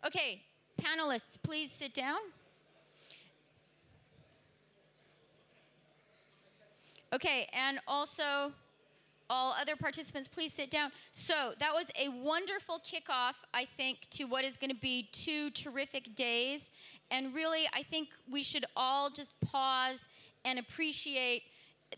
Okay, panelists, please sit down. Okay, and also all other participants, please sit down. So that was a wonderful kickoff, I think, to what is going to be 2 terrific days. And really, I think we should all just pause and appreciate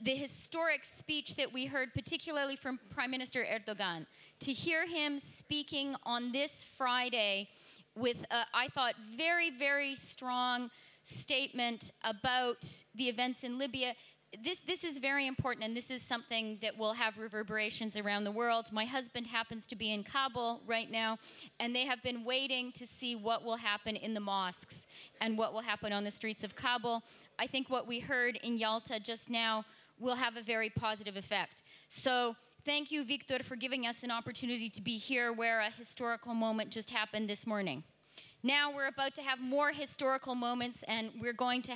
the historic speech that we heard, particularly from Prime Minister Erdogan. To hear him speaking on this Friday with, I thought, very, very strong statement about the events in Libya. This is very important, and this is something that will have reverberations around the world. My husband happens to be in Kabul right now, and they have been waiting to see what will happen in the mosques and what will happen on the streets of Kabul. I think what we heard in Yalta just now will have a very positive effect. So thank you, Victor, for giving us an opportunity to be here where a historical moment just happened this morning. Now we're about to have more historical moments, and we're going to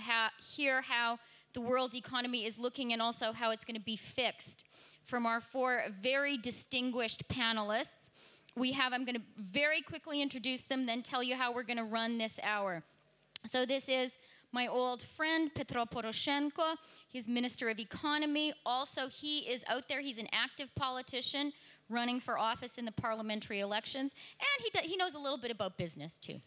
hear how the world economy is looking and also how it's going to be fixed from our 4 very distinguished panelists. I'm going to very quickly introduce them, then tell you how we're going to run this hour. So this is my old friend, Petro Poroshenko. He's Minister of Economy. Also, he is out there. He's an active politician running for office in the parliamentary elections. And he knows a little bit about business, too.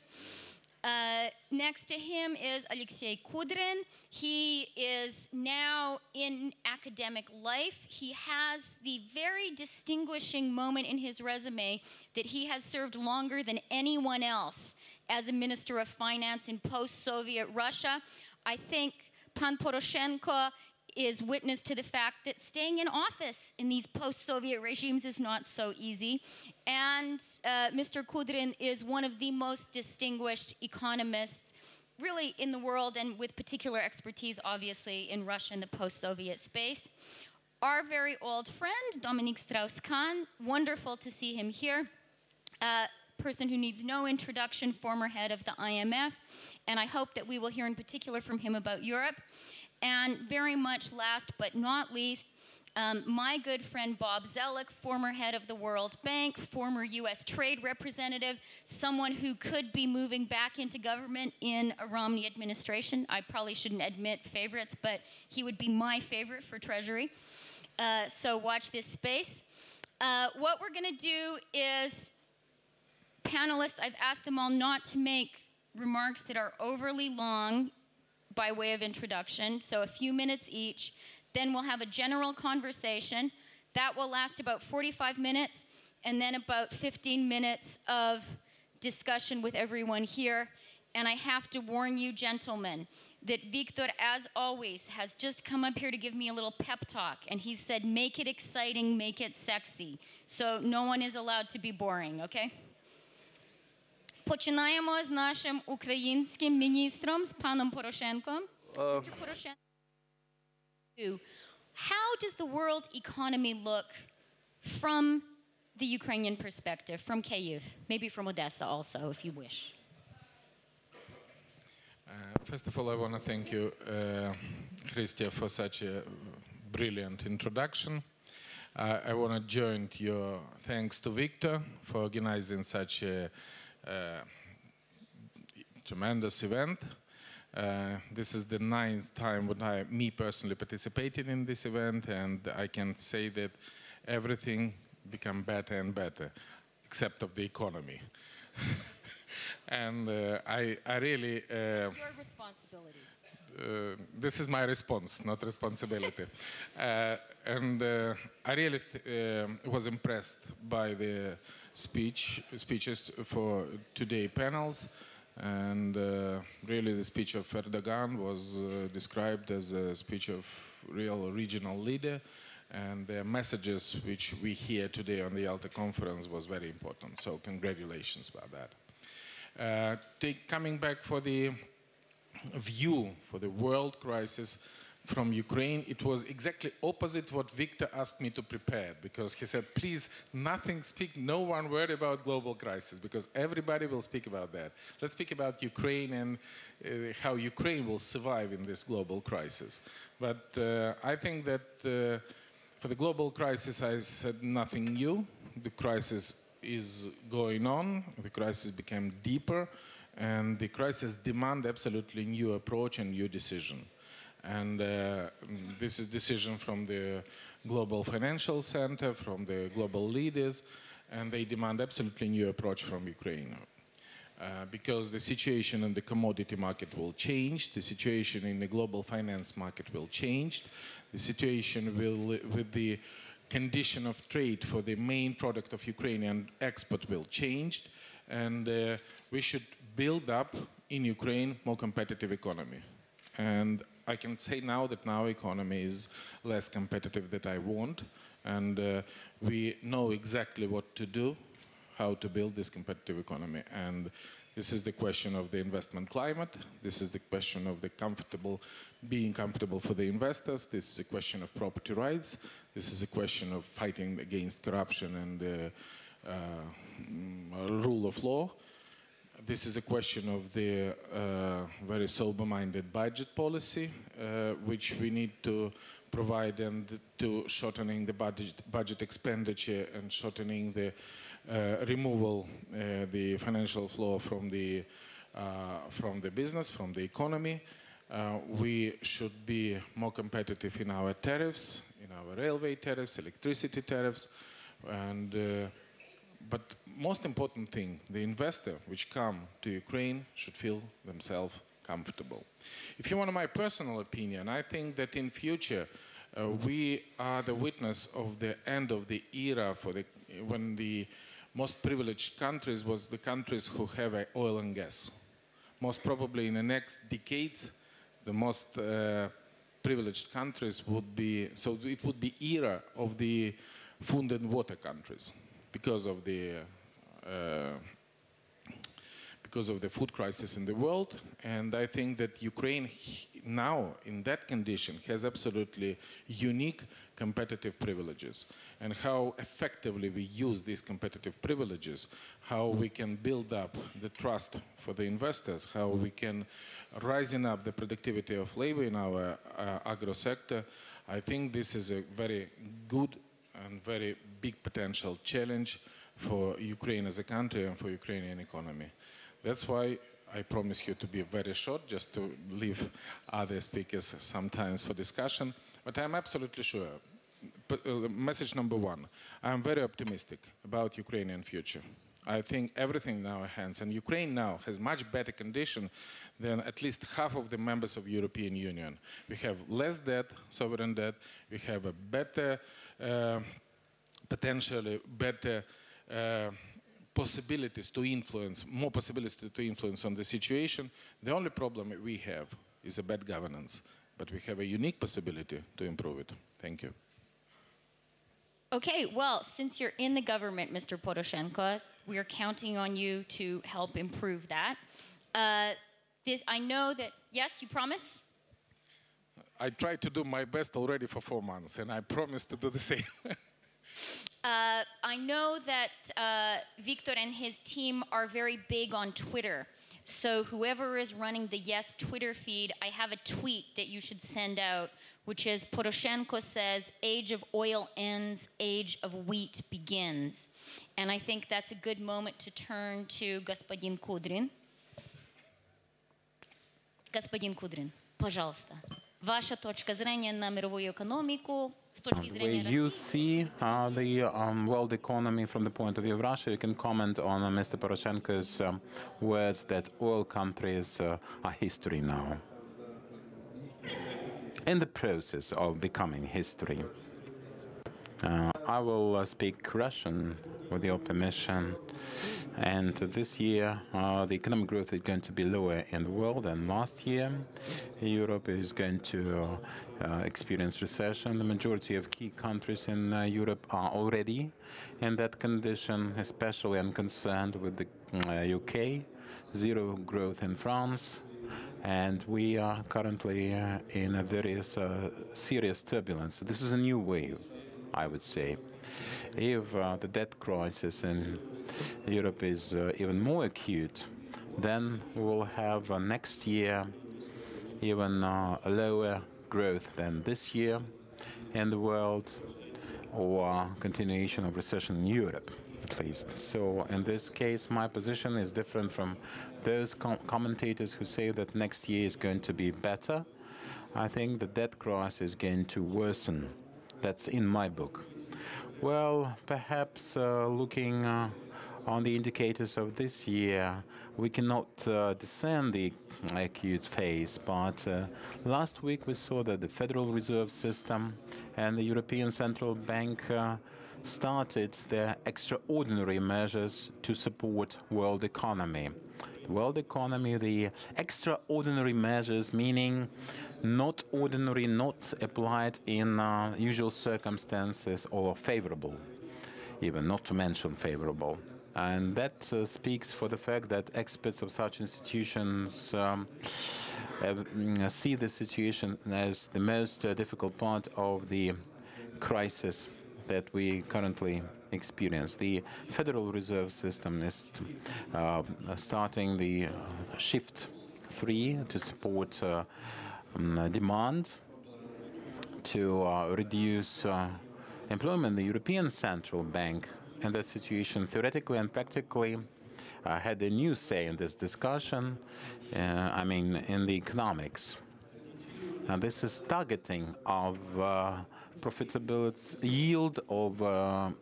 Next to him is Alexei Kudrin. He is now in academic life. He has the very distinguishing moment in his resume that he has served longer than anyone else as a Minister of Finance in post-Soviet Russia. I think Pan Poroshenko is witness to the fact that staying in office in these post-Soviet regimes is not so easy. And Mr. Kudrin is one of the most distinguished economists really in the world, and with particular expertise, obviously, in Russia and the post-Soviet space. Our very old friend, Dominique Strauss-Kahn, wonderful to see him here. Person who needs no introduction, former head of the IMF, and I hope that we will hear in particular from him about Europe. And very much last but not least, my good friend Bob Zoellick, former head of the World Bank, former US trade representative, someone who could be moving back into government in a Romney administration. I probably shouldn't admit favorites, but he would be my favorite for Treasury. So watch this space. What we're going to do is, panelists, I've asked them all not to make remarks that are overly long by way of introduction, so a few minutes each. Then we'll have a general conversation. That will last about 45 minutes, and then about 15 minutes of discussion with everyone here. And I have to warn you, gentlemen, that Victor, as always, has just come up here to give me a little pep talk, and he said, make it exciting, make it sexy. So no one is allowed to be boring, okay? Починаємо з нашим українським міністром, з паном Порошенком. Mr. Poroshenko, how does the world economy look from the Ukrainian perspective, from Kyiv, maybe from Odessa also, if you wish? First of all, I want to thank you, Christia, for such a brilliant introduction. I want to join your thanks to Victor for organizing such a tremendous event. This is the 9th time when me personally participated in this event, and I can say that everything become better and better, except of the economy. And I really... Your responsibility. This is my response, not responsibility. And I really was impressed by the speeches for today panels, and really the speech of Erdogan was described as a speech of real regional leader, and the messages which we hear today on the Yalta conference was very important. So congratulations about that. Coming back for the view for the world crisis from Ukraine, it was exactly opposite what Victor asked me to prepare, because he said, please, no one word about global crisis, because everybody will speak about that. Let's speak about Ukraine and how Ukraine will survive in this global crisis. But I think that for the global crisis, I said nothing new. The crisis is going on, the crisis became deeper, and the crisis demands absolutely new approach and new decision. And this is decision from the global financial center, from the global leaders, and they demand absolutely new approach from Ukraine. Because the situation in the commodity market will change, the situation in the global finance market will change, the situation will, with the condition of trade for the main product of Ukrainian export will change, and we should build up in Ukraine more competitive economy. And I can say now that our economy is less competitive than I want, and we know exactly what to do, how to build this competitive economy. And this is the question of the investment climate. This is the question of the being comfortable for the investors. This is a question of property rights. This is a question of fighting against corruption and rule of law. This is a question of the very sober-minded budget policy, which we need to provide, and to shortening the budget expenditure and shortening the removal the financial flow from the business, from the economy. We should be more competitive in our tariffs, in our railway tariffs, electricity tariffs, and but most important thing, the investor which come to Ukraine should feel themselves comfortable. If you want my personal opinion, I think that in future we are the witness of the end of the era when the most privileged countries was the countries who have oil and gas. Most probably in the next decades, the most privileged countries would be, so it would be era of the food and water countries because of the food crisis in the world. And I think that Ukraine now, in that condition, has absolutely unique competitive privileges. And how effectively we use these competitive privileges, how we can build up the trust for the investors, how we can rising up the productivity of labor in our agro sector, I think this is a very good and very big potential challenge for Ukraine as a country and for Ukrainian economy. That's why I promise you to be very short, just to leave other speakers sometimes for discussion. But I'm absolutely sure. Message number one, I'm very optimistic about Ukrainian future. I think everything in our hands, and Ukraine now has much better condition than at least half of the members of European Union. We have less debt, sovereign debt. We have a better, potentially better possibilities to influence, more possibilities to influence on the situation. The only problem we have is a bad governance, but we have a unique possibility to improve it. Thank you. Okay, well, since you're in the government, Mr. Poroshenko, we are counting on you to help improve that. I know that, yes, you promise? I tried to do my best already for 4 months, and I promise to do the same. I know that Victor and his team are very big on Twitter. So whoever is running the Yes Twitter feed, I have a tweet that you should send out, which is Poroshenko says, age of oil ends, age of wheat begins. And I think that's a good moment to turn to Господин Kudrin. Господин Kudrin, пожалуйста. Ваша точка зрения на мировую экономику с точки зрения России. You see the world economy from the point of view of Russia. You can comment on Mr. Poroshenko's words that oil countries are history now, in the process of becoming history. I will speak Russian with your permission. And this year, the economic growth is going to be lower in the world than last year. Europe is going to experience recession. The majority of key countries in Europe are already in that condition. Especially I'm concerned with the UK, zero growth in France. And we are currently in a very serious turbulence. This is a new wave, I would say. If the debt crisis in Europe is even more acute, then we will have next year even a lower growth than this year in the world, or continuation of recession in Europe. at least. So in this case, my position is different from those commentators who say that next year is going to be better. I think the debt crisis is going to worsen. That's in my book. Well, perhaps looking on the indicators of this year, we cannot discern the acute phase, but last week we saw that the Federal Reserve System and the European Central Bank started their extraordinary measures to support world economy. The world economy, the extraordinary measures, meaning not ordinary, not applied in usual circumstances or favorable, even not to mention favorable. And that speaks for the fact that experts of such institutions see the situation as the most difficult part of the crisis that we currently experience. The Federal Reserve System is starting the shift free to support demand, to reduce employment. The European Central Bank in that situation, theoretically and practically, had a new say in this discussion, I mean, in the economics. And this is targeting of profitability, yield of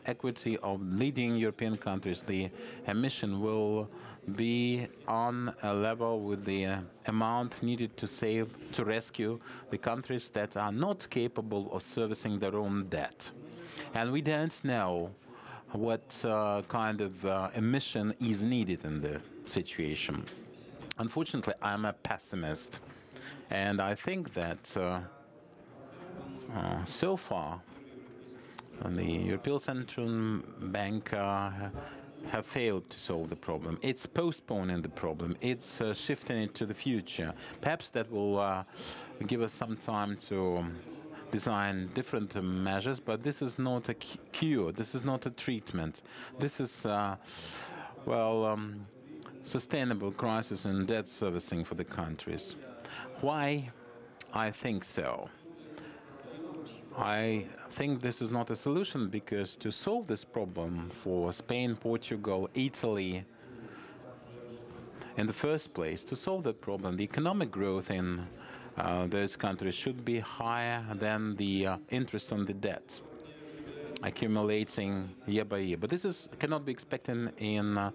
equity of leading European countries. The emission will be on a level with the amount needed to save, to rescue the countries that are not capable of servicing their own debt. And we don't know what kind of emission is needed in the situation. Unfortunately, I'm a pessimist. And I think that so far, the European Central Bank have failed to solve the problem. It's postponing the problem. It's shifting it to the future. Perhaps that will give us some time to design different measures, but this is not a cure. This is not a treatment. This is, sustainable crisis in debt servicing for the countries. Why I think so? I think this is not a solution because to solve this problem for Spain, Portugal, Italy, in the first place, to solve that problem, the economic growth in those countries should be higher than the interest on the debt, accumulating year by year. But this cannot be expected in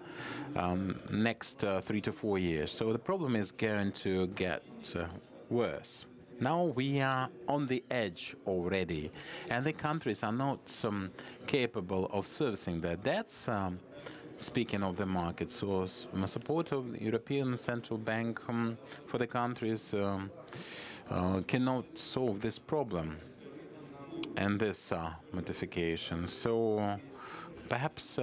next 3 to 4 years. So the problem is going to get worse. Now we are on the edge already, and the countries are not capable of servicing their debts. Speaking of the market, so support of the European Central Bank for the countries cannot solve this problem and this modification. So perhaps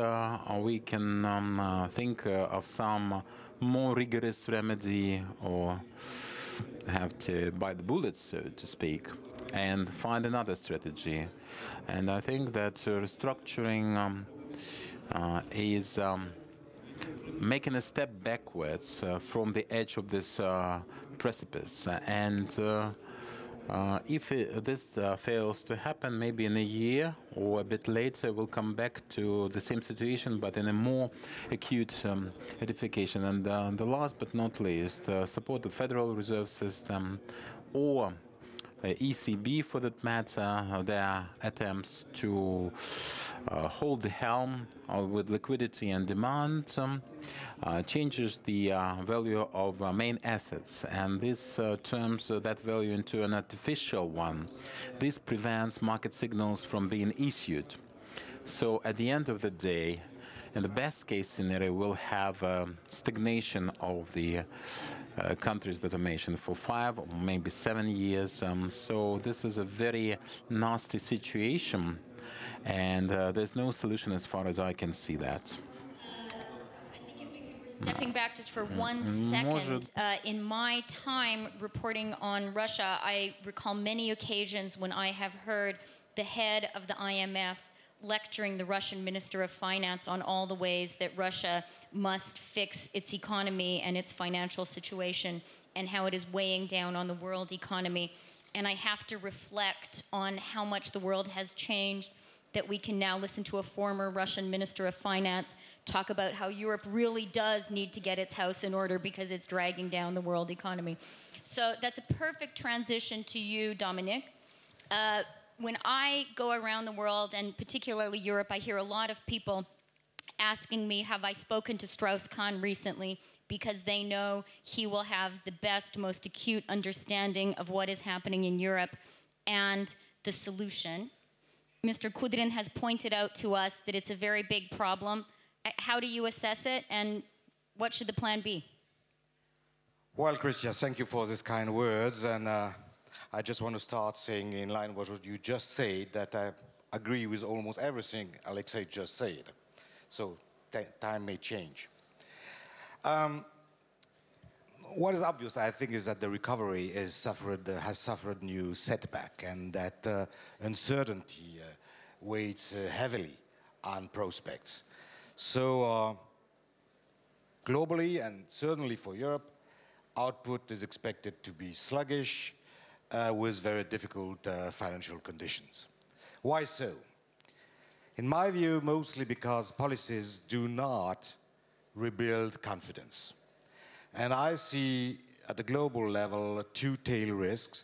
we can think of some more rigorous remedy or have to bite the bullet, so to speak, and find another strategy. And I think that restructuring is making a step backwards from the edge of this precipice. And if this fails to happen, maybe in a year or a bit later, we'll come back to the same situation, but in a more acute edification. And the last but not least, support the Federal Reserve System or ECB, for that matter, their attempts to hold the helm with liquidity and demand changes the value of main assets, and this turns that value into an artificial one. This prevents market signals from being issued. So at the end of the day, in the best case scenario, we'll have stagnation of the countries that I mentioned for 5 or maybe 7 years. So this is a very nasty situation, and there's no solution as far as I can see that. Stepping back just for 1 second, in my time reporting on Russia, I recall many occasions when I have heard the head of the IMF lecturing the Russian Minister of Finance on all the ways that Russia must fix its economy and its financial situation and how it is weighing down on the world economy. And I have to reflect on how much the world has changed that we can now listen to a former Russian Minister of Finance talk about how Europe really does need to get its house in order because it's dragging down the world economy. So that's a perfect transition to you, Dominique. When I go around the world, and particularly Europe, I hear a lot of people asking me, have I spoken to Strauss-Kahn recently, because they know he will have the best, most acute understanding of what is happening in Europe and the solution. Mr. Kudrin has pointed out to us that it's a very big problem. How do you assess it, and what should the plan be? Well, Christian, thank you for these kind words, and I just want to start saying, in line with what you just said, that I agree with almost everything Alexei just said. So time may change. What is obvious, I think, is that the recovery has suffered new setback, and that uncertainty weighs heavily on prospects. So globally, and certainly for Europe, output is expected to be sluggish with very difficult financial conditions. Why so? In my view, mostly because policies do not rebuild confidence. And I see at the global level two tail risks.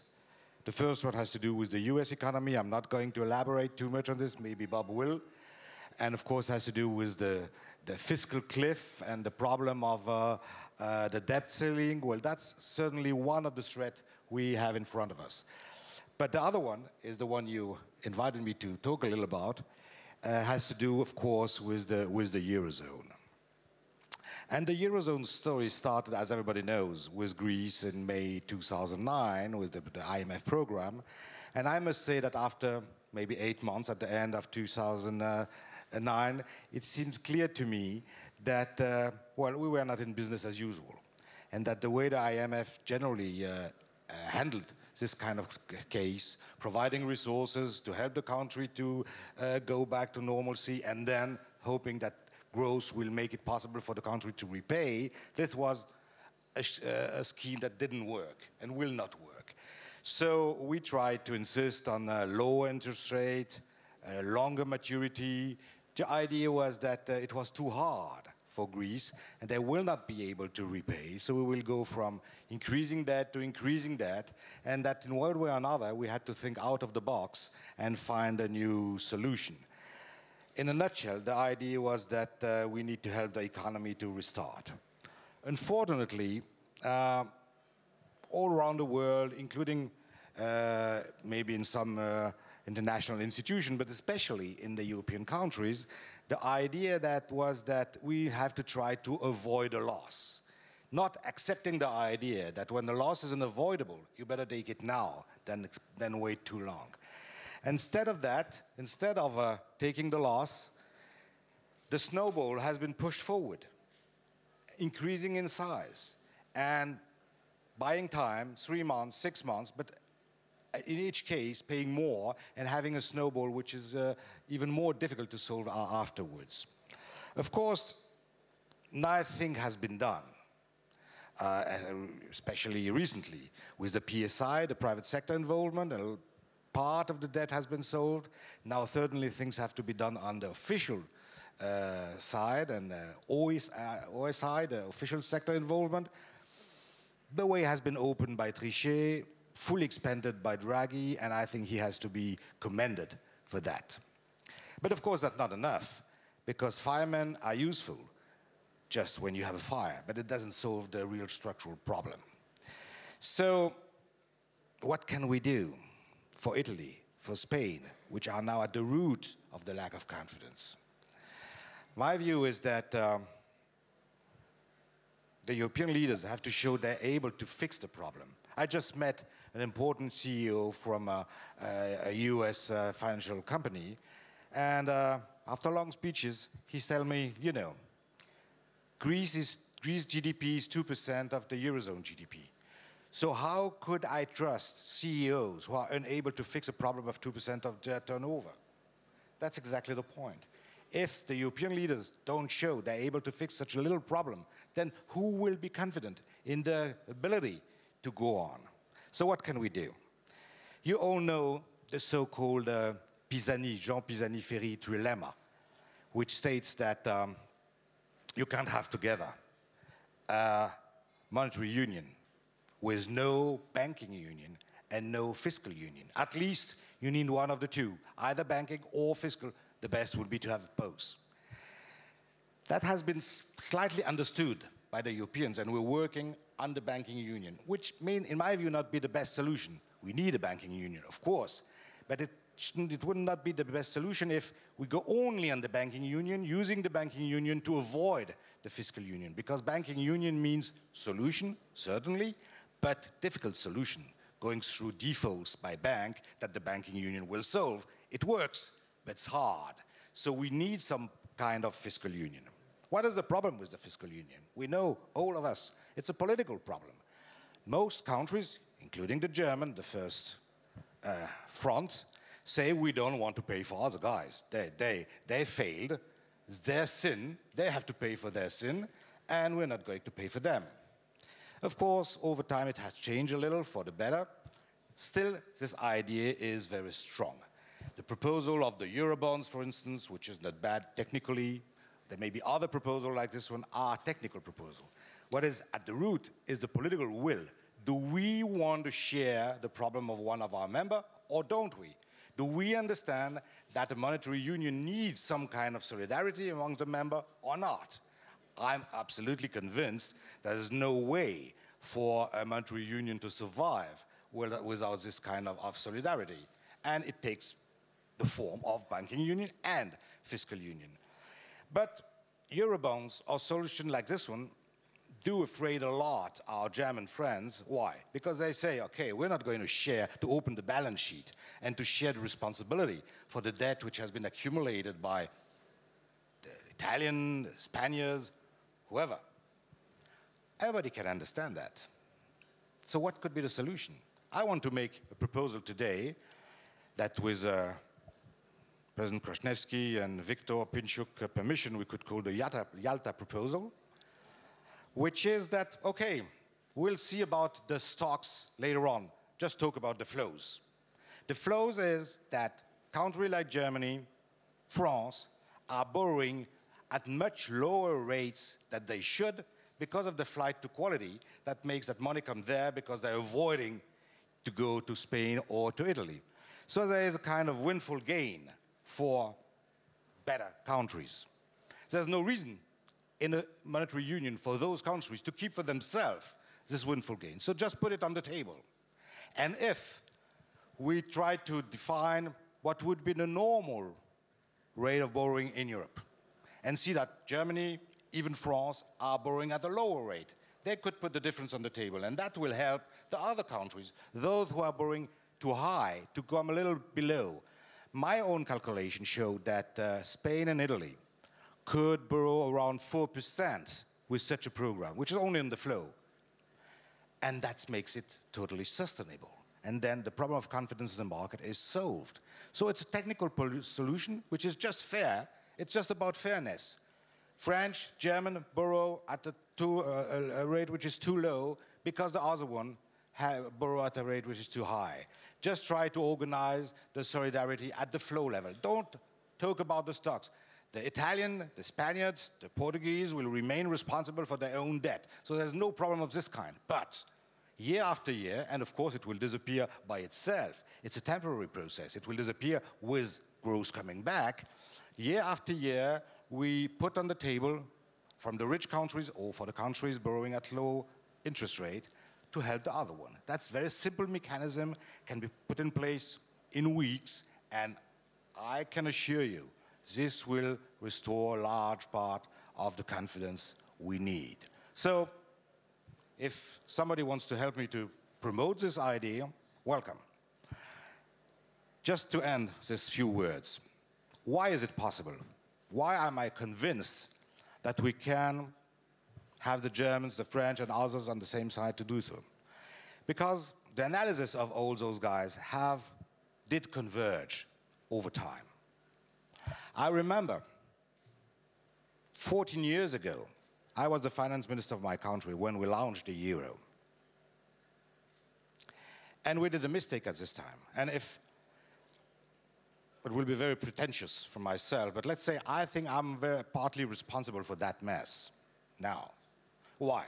The first one has to do with the US economy. I'm not going to elaborate too much on this, maybe Bob will. And of course has to do with the fiscal cliff and the problem of the debt ceiling. Well, that's certainly one of the threats we have in front of us. But the other one is the one you invited me to talk a little about, has to do, of course, with the Eurozone. And the Eurozone story started, as everybody knows, with Greece in May 2009, with the IMF program. And I must say that after maybe 8 months, at the end of 2009, it seems clear to me that, well, we were not in business as usual. And that the way the IMF generally handled this kind of case, providing resources to help the country to go back to normalcy, and then hoping that growth will make it possible for the country to repay, this was a scheme that didn't work and will not work. So we tried to insist on a lower interest rate, longer maturity. The idea was that it was too hard for Greece, and they will not be able to repay. So we will go from increasing debt to increasing debt, and that in one way or another, we had to think out of the box and find a new solution. In a nutshell, the idea was that we need to help the economy to restart. Unfortunately, all around the world, including maybe in some international institutions, but especially in the European countries, the idea was that we have to try to avoid a loss. Not accepting the idea that when the loss is unavoidable, you better take it now than wait too long. Instead of that, instead of taking the loss, the snowball has been pushed forward, increasing in size, and buying time, 3 months, 6 months, but in each case, paying more and having a snowball which is even more difficult to solve afterwards. Of course, nothing has been done, especially recently, with the PSI, the private sector involvement, and part of the debt has been solved. Now, certainly, things have to be done on the official side and OSI, the official sector involvement. The way has been opened by Trichet, fully expanded by Draghi, and I think he has to be commended for that. But of course, that's not enough, because firemen are useful just when you have a fire, but it doesn't solve the real structural problem. So what can we do for Italy, for Spain, which are now at the root of the lack of confidence? My view is that the European leaders have to show they're able to fix the problem. I just met an important CEO from a US financial company, and after long speeches, he's telling me, you know, Greece GDP is 2% of the Eurozone GDP. So how could I trust CEOs who are unable to fix a problem of 2% of their turnover? That's exactly the point. If the European leaders don't show they're able to fix such a little problem, then who will be confident in their ability to go on? So what can we do? You all know the so-called Jean Pisani-Ferry trilemma, which states that you can't have together a monetary union with no banking union and no fiscal union. At least you need one of the two, either banking or fiscal. The best would be to have both. That has been slightly understood by the Europeans, and we're working on the banking union, which may, in my view, not be the best solution. We need a banking union, of course, but it would not be the best solution if we go only on the banking union, using the banking union to avoid the fiscal union, because banking union means solution, certainly, but difficult solution, going through defaults by bank that the banking union will solve. It works, but it's hard. So we need some kind of fiscal union. What is the problem with the fiscal union? We know, all of us, it's a political problem. Most countries, including the German, the first front, say we don't want to pay for other guys. They failed. It's their sin. They have to pay for their sin, and we're not going to pay for them. Of course, over time it has changed a little for the better. Still, this idea is very strong. The proposal of the Eurobonds, for instance, which is not bad technically, there may be other proposals like this one, are technical proposals. What is at the root is the political will. Do we want to share the problem of one of our members, or don't we? Do we understand that the monetary union needs some kind of solidarity among the members or not? I'm absolutely convinced there's no way for a monetary union to survive without this kind of solidarity. And it takes the form of banking union and fiscal union. But Eurobonds or solutions like this one do afraid a lot our German friends. Why? Because they say, okay, we're not going to share, to open the balance sheet and to share the responsibility for the debt which has been accumulated by the Italian, the Spaniards, whoever. Everybody can understand that. So what could be the solution? I want to make a proposal today that with President Krasnevsky and Viktor Pinchuk permission, we could call the Yalta proposal, which is that, okay, we'll see about the stocks later on. Just talk about the flows. The flows is that countries like Germany, France, are borrowing at much lower rates than they should because of the flight to quality that makes that money come there because they're avoiding to go to Spain or to Italy. So there is a kind of windfall gain for better countries. There's no reason in a monetary union for those countries to keep for themselves this windfall gain. So just put it on the table. And if we try to define what would be the normal rate of borrowing in Europe and see that Germany, even France, are borrowing at a lower rate, they could put the difference on the table, and that will help the other countries, those who are borrowing too high, to come a little below. My own calculation showed that Spain and Italy could borrow around 4% with such a program, which is only in the flow. And that makes it totally sustainable. And then the problem of confidence in the market is solved. So it's a technical solution, which is just fair. It's just about fairness. French, German borrow at a rate which is too low because the other one borrow at a rate which is too high. Just try to organize the solidarity at the flow level. Don't talk about the stocks. The Italian, the Spaniards, the Portuguese will remain responsible for their own debt. So there's no problem of this kind. But year after year, and of course it will disappear by itself. It's a temporary process. It will disappear with growth coming back. Year after year, we put on the table from the rich countries or for the countries borrowing at low interest rate to help the other one. That's a very simple mechanism, can be put in place in weeks, and I can assure you, this will restore a large part of the confidence we need. So, if somebody wants to help me to promote this idea, welcome. Just to end these few words, why is it possible? Why am I convinced that we can have the Germans, the French, and others on the same side to do so? Because the analysis of all those guys did converge over time. I remember 14 years ago, I was the finance minister of my country when we launched the euro. And we did a mistake at this time. And if it will be very pretentious for myself, but let's say I think I'm partly responsible for that mess now. Why?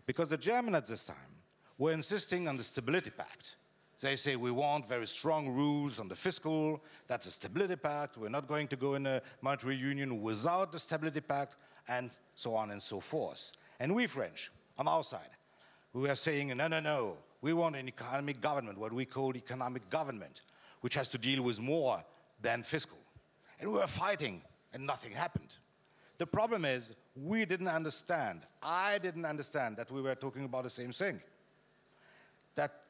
Because the Germans at this time were insisting on the Stability Pact. They say we want very strong rules on the fiscal, that's a Stability Pact, we're not going to go in a monetary union without the Stability Pact, and so on and so forth. And we French, on our side, we are saying, no, no, no, we want an economic government, what we call economic government, which has to deal with more than fiscal. And we were fighting, and nothing happened. The problem is, we didn't understand, I didn't understand that we were talking about the same thing. That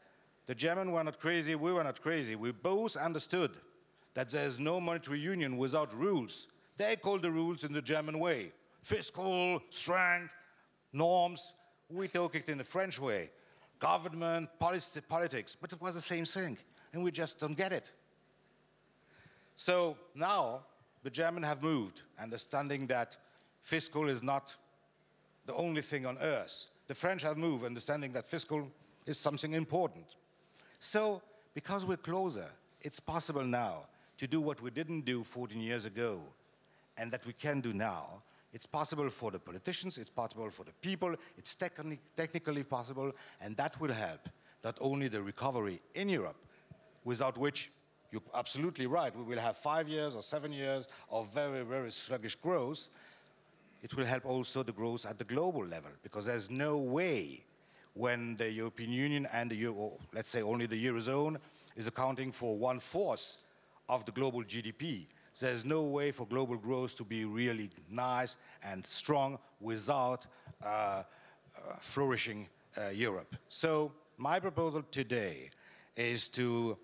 the Germans were not crazy, we were not crazy. We both understood that there is no monetary union without rules. They call the rules in the German way. Fiscal, strength, norms. We talk it in the French way. Government, politics. But it was the same thing. And we just don't get it. So now the Germans have moved, understanding that fiscal is not the only thing on earth. The French have moved, understanding that fiscal is something important. So, because we're closer, it's possible now to do what we didn't do 14 years ago, and that we can do now. It's possible for the politicians, it's possible for the people, it's technically possible, and that will help not only the recovery in Europe, without which, you're absolutely right, we will have 5 years or 7 years of very, very sluggish growth. It will help also the growth at the global level, because there's no way when the European Union and the Euro, let's say only the Eurozone, is accounting for 1/4 of the global GDP. There's no way for global growth to be really nice and strong without flourishing Europe. So my proposal today is to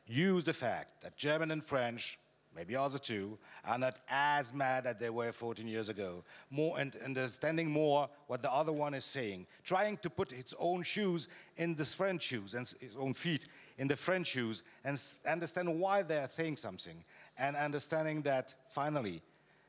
use the fact that German and French, maybe other two, are not as mad as they were 14 years ago, more and understanding more what the other one is saying, trying to put its own shoes in the French shoes and its own feet in the French shoes and understand why they are saying something, and understanding that finally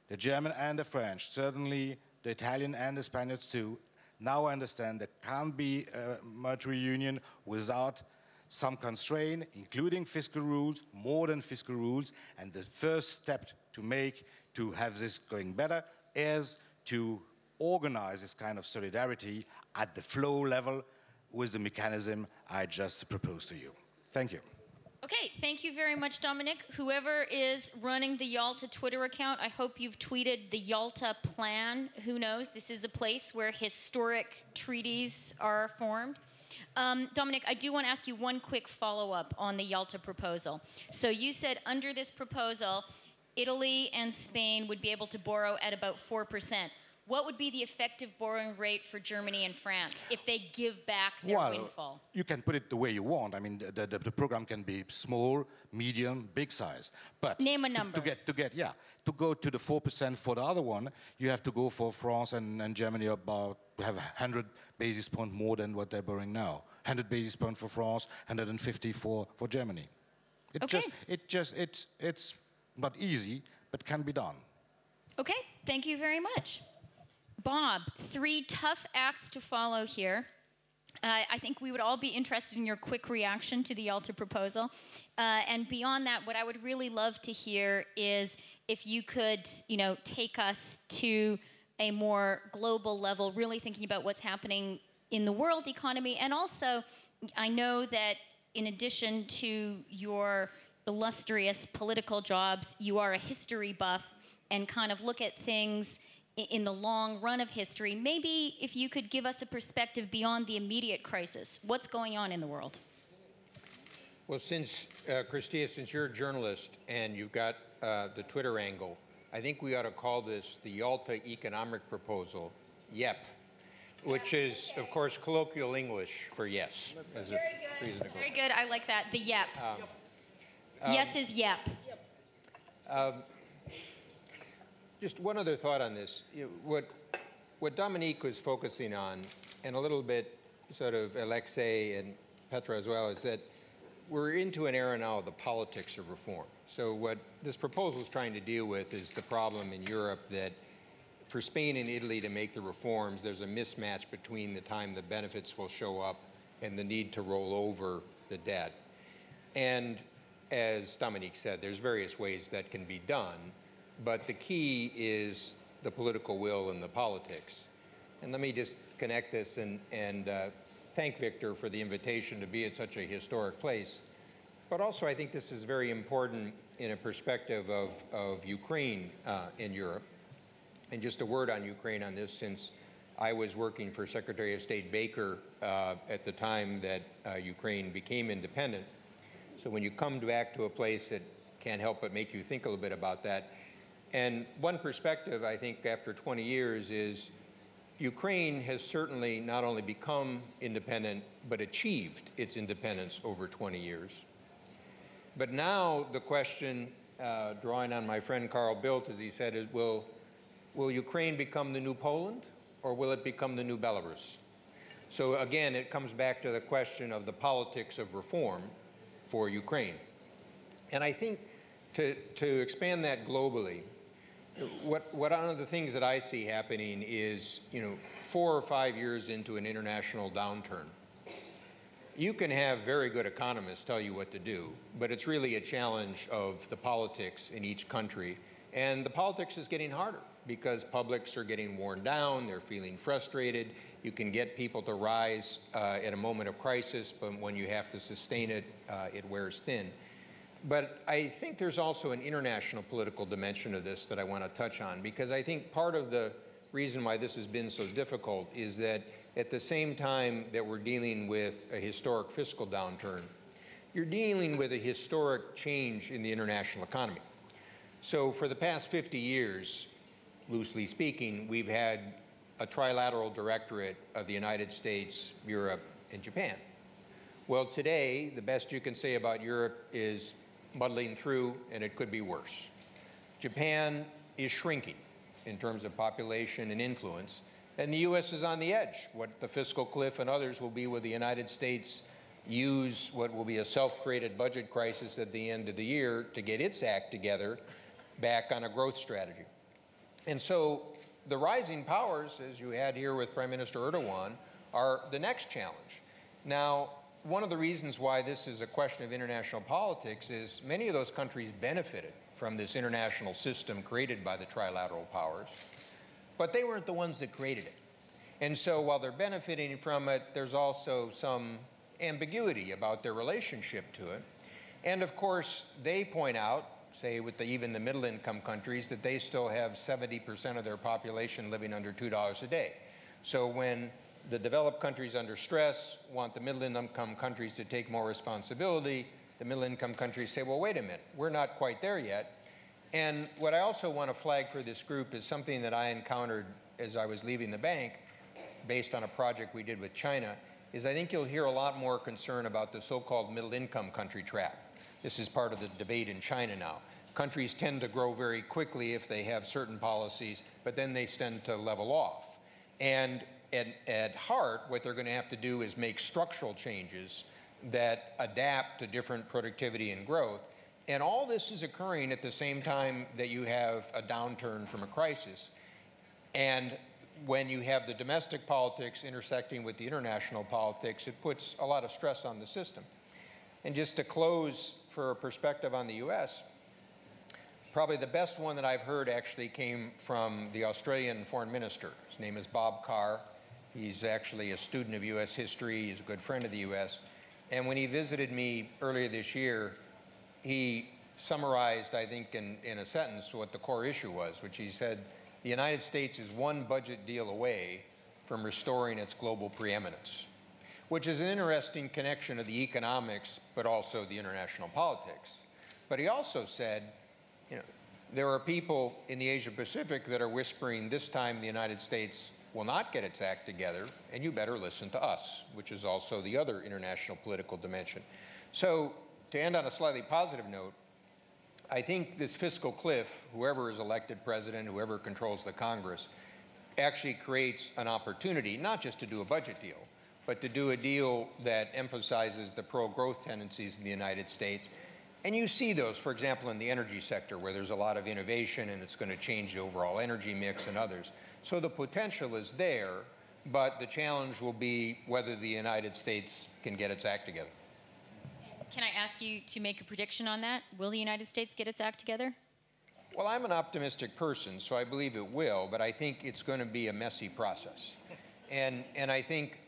the German and the French, certainly the Italian and the Spaniards too, now understand there can't be a monetary union without some constraint, including fiscal rules, more than fiscal rules, and the first step to make to have this going better is to organize this kind of solidarity at the flow level with the mechanism I just proposed to you. Thank you. Okay, thank you very much, Dominique. Whoever is running the Yalta Twitter account, I hope you've tweeted the Yalta Plan. Who knows? This is a place where historic treaties are formed. Dominique, I do want to ask you one quick follow-up on the Yalta proposal. So you said under this proposal, Italy and Spain would be able to borrow at about 4%. What would be the effective borrowing rate for Germany and France if they give back their windfall? You can put it the way you want. I mean, the program can be small, medium, big size. But name a number. To go to the 4% for the other one, you have to go for France and Germany about have 100 basis points more than what they're borrowing now. 100 basis points for France, 150 for Germany. It's not easy, but can be done. Okay, thank you very much. Bob, 3 tough acts to follow here. I think we would all be interested in your quick reaction to the Yalta proposal. And beyond that, what I would really love to hear is if you could, take us to a more global level, really thinking about what's happening in the world economy. And also, I know that in addition to your illustrious political jobs, you are a history buff and kind of look at things in the long run of history. Maybe if you could give us a perspective beyond the immediate crisis, what's going on in the world? Well, Christia, since you're a journalist and you've got the Twitter angle, I think we ought to call this the Yalta Economic Proposal, YEP, which is, of course, colloquial English for yes. As very good. Reason to very good. I like that. The YEP. Yes is YEP. Just one other thought on this. What Dominique was focusing on, and a little bit sort of Alexei and Petro as well, is that we're into an era now of the politics of reform. So what this proposal is trying to deal with is the problem in Europe that for Spain and Italy to make the reforms, there's a mismatch between the time the benefits will show up and the need to roll over the debt. And as Dominique said, there's various ways that can be done, but the key is the political will and the politics. And let me just connect this and thank Victor for the invitation to be at such a historic place. But also, I think this is very important in a perspective of Ukraine in Europe. And just a word on Ukraine on this, since I was working for Secretary of State Baker at the time that Ukraine became independent. So when you come back to a place, it can't help but make you think a little bit about that. And one perspective, I think, after 20 years is Ukraine has certainly not only become independent, but achieved its independence over 20 years. But now the question, drawing on my friend Carl Bildt, as he said, is will Ukraine become the new Poland, or will it become the new Belarus? So again, it comes back to the question of the politics of reform for Ukraine. And I think to expand that globally, what one of the things that I see happening is, 4 or 5 years into an international downturn, you can have very good economists tell you what to do, but it's really a challenge of the politics in each country. And the politics is getting harder because publics are getting worn down, they're feeling frustrated. You can get people to rise at a moment of crisis, but when you have to sustain it, it wears thin. But I think there's also an international political dimension of this that I want to touch on, because I think part of the reason why this has been so difficult is that at the same time that we're dealing with a historic fiscal downturn, you're dealing with a historic change in the international economy. So for the past 50 years, loosely speaking, we've had a trilateral directorate of the United States, Europe, and Japan. Well, today, the best you can say about Europe is muddling through, and it could be worse. Japan is shrinking in terms of population and influence, and the U.S. is on the edge. What the fiscal cliff and others will be, will the United States use what will be a self-created budget crisis at the end of the year to get its act together back on a growth strategy. And so the rising powers, as you had here with Prime Minister Erdogan, are the next challenge. Now, one of the reasons why this is a question of international politics is many of those countries benefited from this international system created by the trilateral powers, but they weren't the ones that created it. And so while they're benefiting from it, there's also some ambiguity about their relationship to it. And of course, they point out, say with even the middle-income countries, that they still have 70% of their population living under $2 a day. So when the developed countries under stress want the middle-income countries to take more responsibility, the middle-income countries say, well, wait a minute, we're not quite there yet. And what I also want to flag for this group is something that I encountered as I was leaving the bank, based on a project we did with China, is I think you'll hear a lot more concern about the so-called middle-income country trap. This is part of the debate in China now. Countries tend to grow very quickly if they have certain policies, but then they tend to level off. And at heart, what they're going to have to do is make structural changes that adapt to different productivity and growth. And all this is occurring at the same time that you have a downturn from a crisis. And when you have the domestic politics intersecting with the international politics, it puts a lot of stress on the system. And just to close for a perspective on the US, probably the best one that I've heard actually came from the Australian foreign minister. His name is Bob Carr. He's actually a student of US history. He's a good friend of the US. And when he visited me earlier this year, he summarized, I think, in a sentence what the core issue was, which he said, the United States is one budget deal away from restoring its global preeminence, which is an interesting connection of the economics, but also the international politics. But he also said, there are people in the Asia Pacific that are whispering this time the United States will not get its act together, and you better listen to us, which is also the other international political dimension. So to end on a slightly positive note, I think this fiscal cliff, whoever is elected president, whoever controls the Congress, actually creates an opportunity, not just to do a budget deal, but to do a deal that emphasizes the pro-growth tendencies in the United States. And you see those, for example, in the energy sector, where there's a lot of innovation and it's going to change the overall energy mix and others. So the potential is there, but the challenge will be whether the United States can get its act together. Can I ask you to make a prediction on that? Will the United States get its act together? Well, I'm an optimistic person, so I believe it will, but I think it's going to be a messy process. And I think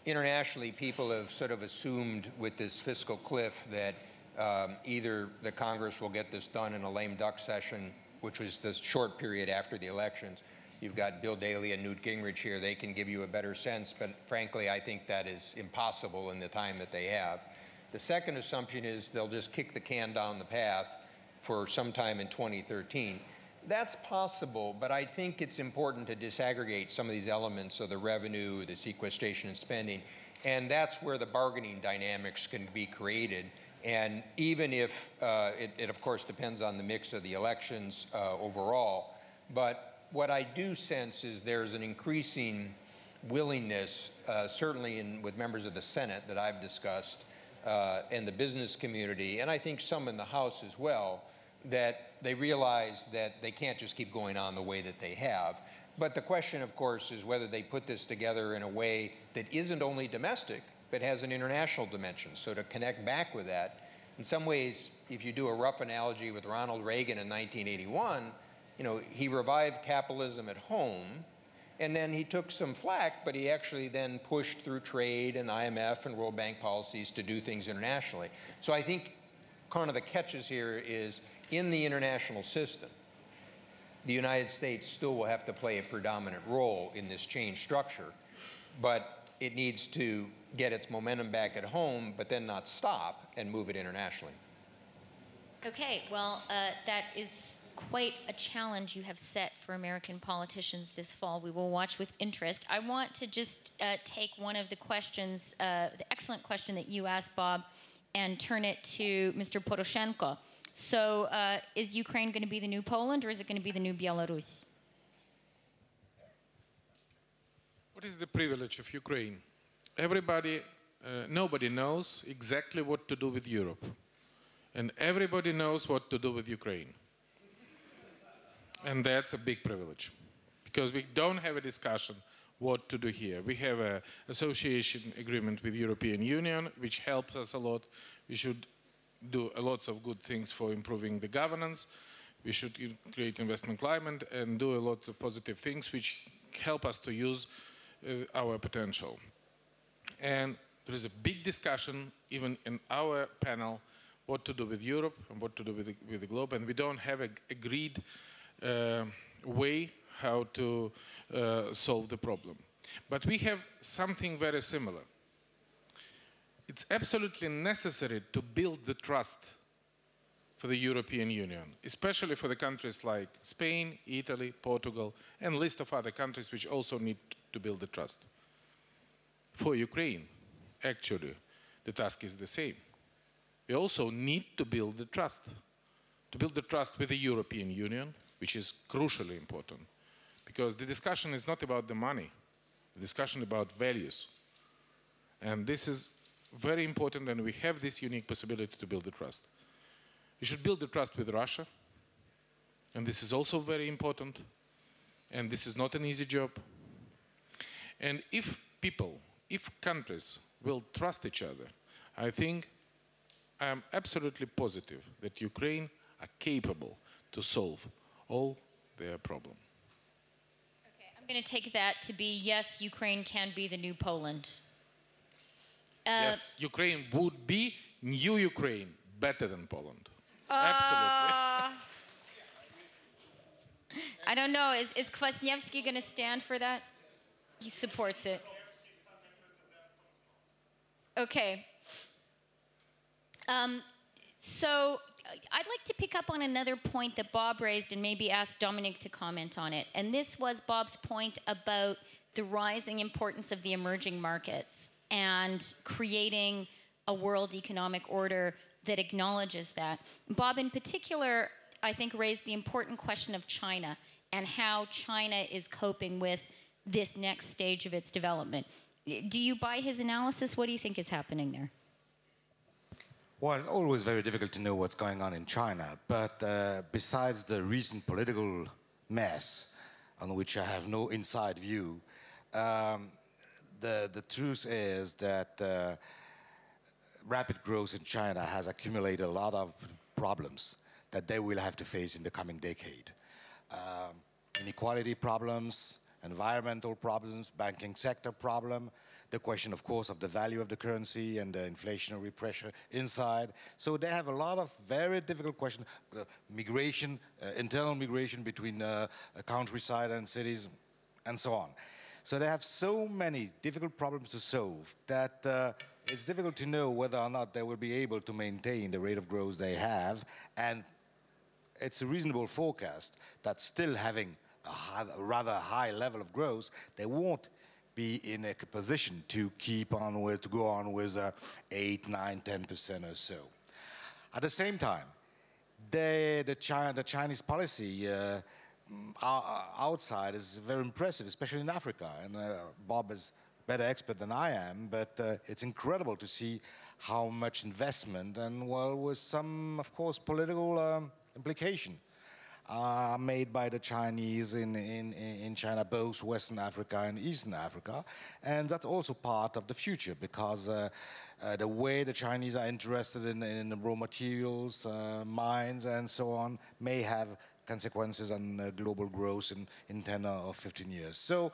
internationally people have sort of assumed with this fiscal cliff that either the Congress will get this done in a lame duck session, which was the short period after the elections. You've got Bill Daley and Newt Gingrich here. They can give you a better sense, but frankly, I think that is impossible in the time that they have. The second assumption is they'll just kick the can down the path for some time in 2013. That's possible, but I think it's important to disaggregate some of these elements of the revenue, the sequestration and spending, and that's where the bargaining dynamics can be created. And even if it of course depends on the mix of the elections overall, but what I do sense is there's an increasing willingness, certainly with members of the Senate that I've discussed, and the business community, and I think some in the House as well, that they realize that they can't just keep going on the way that they have. But the question, of course, is whether they put this together in a way that isn't only domestic, but has an international dimension. So to connect back with that, in some ways, if you do a rough analogy with Ronald Reagan in 1981, you know, he revived capitalism at home, and then he took some flack, but he actually then pushed through trade and IMF and World Bank policies to do things internationally. So I think kind of the catches here is in the international system, the United States still will have to play a predominant role in this change structure, but it needs to get its momentum back at home, but then not stop and move it internationally. Okay, well, that is quite a challenge you have set for American politicians this fall. We will watch with interest. I want to just take one of the questions, the excellent question that you asked, Bob, and turn it to Mr. Poroshenko. So is Ukraine going to be the new Poland, or is it going to be the new Belarus? What is the privilege of Ukraine? Everybody, nobody knows exactly what to do with Europe. And everybody knows what to do with Ukraine. And that's a big privilege, because we don't have a discussion what to do here. We have an association agreement with the European Union, which helps us a lot. We should do lots of good things for improving the governance. We should create investment climate and do a lot of positive things which help us to use our potential. And there is a big discussion, even in our panel, what to do with Europe and what to do with the globe, and we don't have an agreed way how to solve the problem. But we have something very similar. It's absolutely necessary to build the trust for the European Union, especially for the countries like Spain, Italy, Portugal, and a list of other countries which also need to build the trust. For Ukraine, actually, the task is the same. We also need to build the trust with the European Union, which is crucially important, because the discussion is not about the money, the discussion about values. And this is very important, and we have this unique possibility to build the trust. We should build the trust with Russia, and this is also very important, and this is not an easy job. And if countries will trust each other, I think I am absolutely positive that Ukraine are capable to solve all their problems. Okay, I'm going to take that to be, yes, Ukraine can be the new Poland. Yes, Ukraine would be new Ukraine, better than Poland. Absolutely. I don't know, is Kwasniewski going to stand for that? He supports it. Okay. So I'd like to pick up on another point that Bob raised and maybe ask Dominique to comment on it. And this was Bob's point about the rising importance of the emerging markets and creating a world economic order that acknowledges that. Bob, in particular, I think raised the important question of China and how China is coping with this next stage of its development. Do you buy his analysis? What do you think is happening there? Well, it's always very difficult to know what's going on in China, but besides the recent political mess, on which I have no inside view, the truth is that rapid growth in China has accumulated a lot of problems that they will have to face in the coming decade. Inequality problems, environmental problems, banking sector problem, the question, of course, of the value of the currency and the inflationary pressure inside. So they have a lot of very difficult questions, migration, internal migration between countryside and cities, and so on. So they have so many difficult problems to solve that it's difficult to know whether or not they will be able to maintain the rate of growth they have. And it's a reasonable forecast that still having a rather high level of growth, they won't be in a position to go on with 8, 9, 10% or so. At the same time, the Chinese policy outside is very impressive, especially in Africa. And Bob is a better expert than I am, but it's incredible to see how much investment and, well, with some, of course, political implication made by the Chinese in China, both Western Africa and Eastern Africa. And that's also part of the future, because the way the Chinese are interested in the raw materials, mines, and so on, may have consequences on global growth in 10 or 15 years. So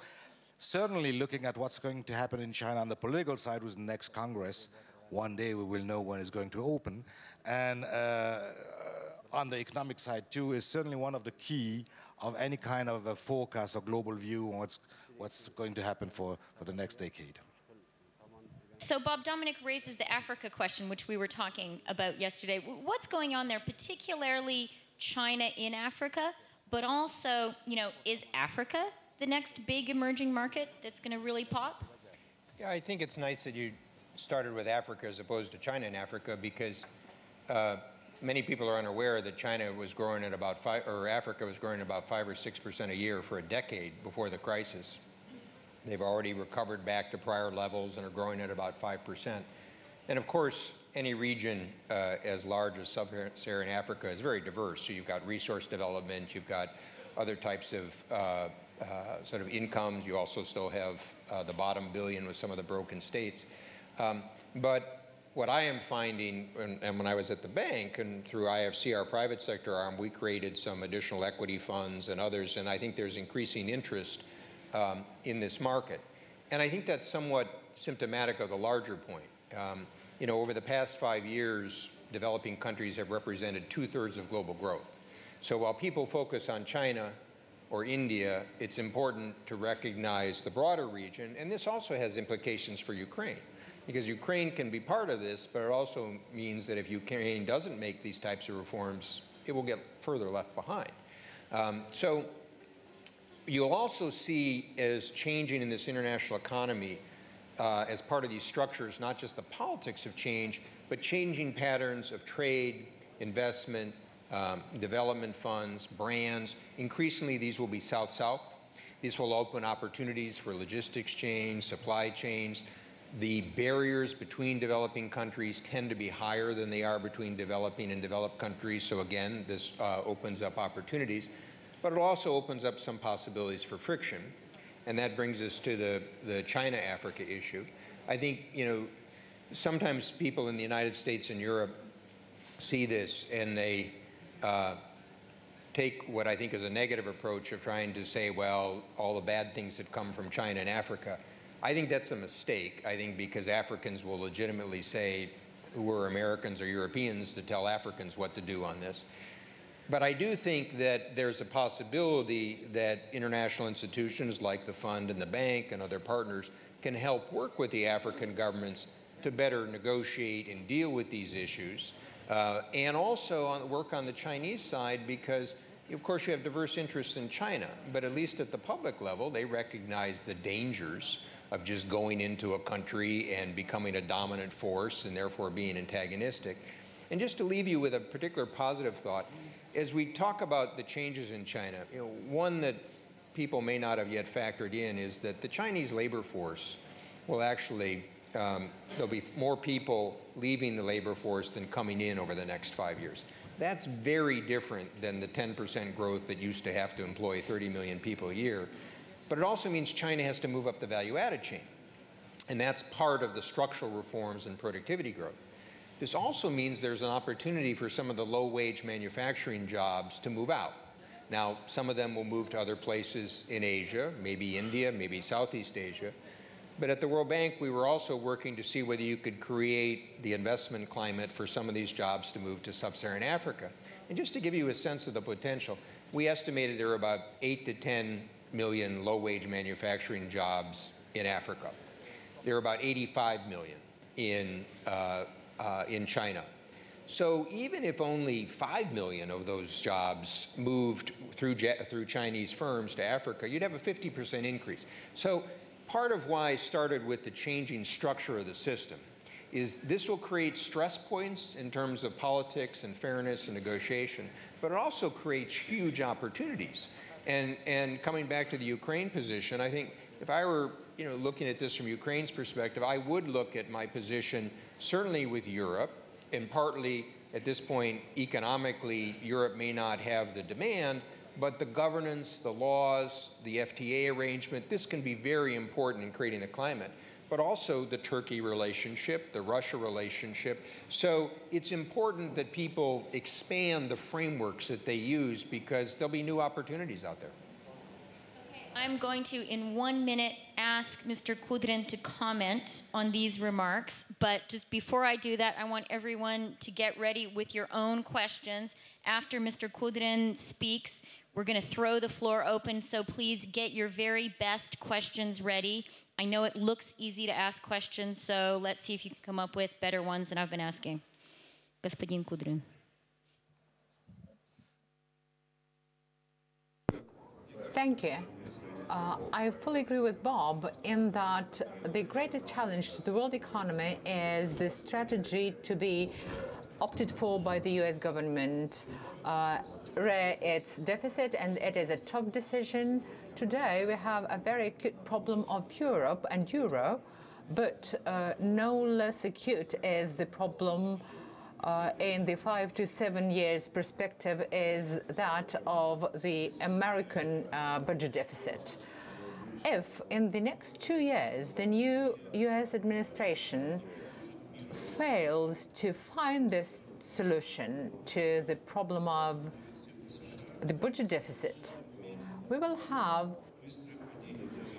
certainly looking at what's going to happen in China on the political side with the next Congress, one day we will know when it's going to open. And on the economic side too, is certainly one of the key of any kind of a forecast or global view on what's going to happen for the next decade. So Bob, Dominique raises the Africa question, which we were talking about yesterday. What's going on there, particularly China in Africa, but also, you know, is Africa the next big emerging market that's going to really pop? Yeah, I think it's nice that you started with Africa as opposed to China in Africa, because many people are unaware that China was growing at about Africa was growing about 5 or 6% a year for a decade before the crisis. They've already recovered back to prior levels and are growing at about 5%. And of course, any region as large as sub-Saharan Africa is very diverse. So you've got resource development, you've got other types of sort of incomes. You also still have the bottom billion with some of the broken states. But what I am finding, and when I was at the bank and through IFC, our private sector arm, we created some additional equity funds and others, and I think there's increasing interest in this market. And I think that's somewhat symptomatic of the larger point. You know, over the past 5 years, developing countries have represented 2/3 of global growth. So while people focus on China or India, it's important to recognize the broader region, and this also has implications for Ukraine. Because Ukraine can be part of this, but it also means that if Ukraine doesn't make these types of reforms, it will get further left behind. So you'll also see, as changing in this international economy, as part of these structures, not just the politics of change, but changing patterns of trade, investment, development funds, brands. Increasingly, these will be South-South. These will open opportunities for logistics chains, supply chains. The barriers between developing countries tend to be higher than they are between developing and developed countries. So again, this opens up opportunities, but it also opens up some possibilities for friction. And that brings us to the China-Africa issue. I think, you know, sometimes people in the United States and Europe see this and they take what I think is a negative approach of trying to say, well, all the bad things that come from China and Africa. I think that's a mistake. I think because Africans will legitimately say, who are Americans or Europeans to tell Africans what to do on this. But I do think that there's a possibility that international institutions like the fund and the bank and other partners can help work with the African governments to better negotiate and deal with these issues. And also work on the Chinese side, because of course you have diverse interests in China, but at least at the public level, they recognize the dangers of just going into a country and becoming a dominant force and therefore being antagonistic. And just to leave you with a particular positive thought, as we talk about the changes in China, you know, one that people may not have yet factored in is that the Chinese labor force will actually, there'll be more people leaving the labor force than coming in over the next 5 years. That's very different than the 10% growth that used to have to employ 30 million people a year. But it also means China has to move up the value-added chain. And that's part of the structural reforms and productivity growth. This also means there's an opportunity for some of the low-wage manufacturing jobs to move out. Now, some of them will move to other places in Asia, maybe India, maybe Southeast Asia. But at the World Bank, we were also working to see whether you could create the investment climate for some of these jobs to move to sub-Saharan Africa. And just to give you a sense of the potential, we estimated there were about 8 to 10 million low-wage manufacturing jobs in Africa. There are about 85 million in China. So even if only 5 million of those jobs moved through Chinese firms to Africa, you'd have a 50% increase. So part of why I started with the changing structure of the system is this will create stress points in terms of politics and fairness and negotiation, but it also creates huge opportunities. And coming back to the Ukraine position, I think if I were looking at this from Ukraine's perspective, I would look at my position certainly with Europe, and partly at this point economically Europe may not have the demand, but the governance, the laws, the FTA arrangement, this can be very important in creating the climate, but also the Turkey relationship, the Russia relationship. So it's important that people expand the frameworks that they use because there'll be new opportunities out there. I'm going to, in 1 minute, ask Mr. Kudrin to comment on these remarks. But just before I do that, I want everyone to get ready with your own questions. After Mr. Kudrin speaks, we're going to throw the floor open, so please get your very best questions ready. I know it looks easy to ask questions, so let's see if you can come up with better ones than I've been asking. Господин Kudrin. Thank you. I fully agree with Bob in that the greatest challenge to the world economy is the strategy to be opted for by the US government. Its deficit, and it is a tough decision. Today we have a very acute problem of Europe and Euro, but no less acute is the problem in the 5 to 7 years perspective is that of the American budget deficit. If in the next 2 years the new US administration fails to find this solution to the problem of the budget deficit, we will have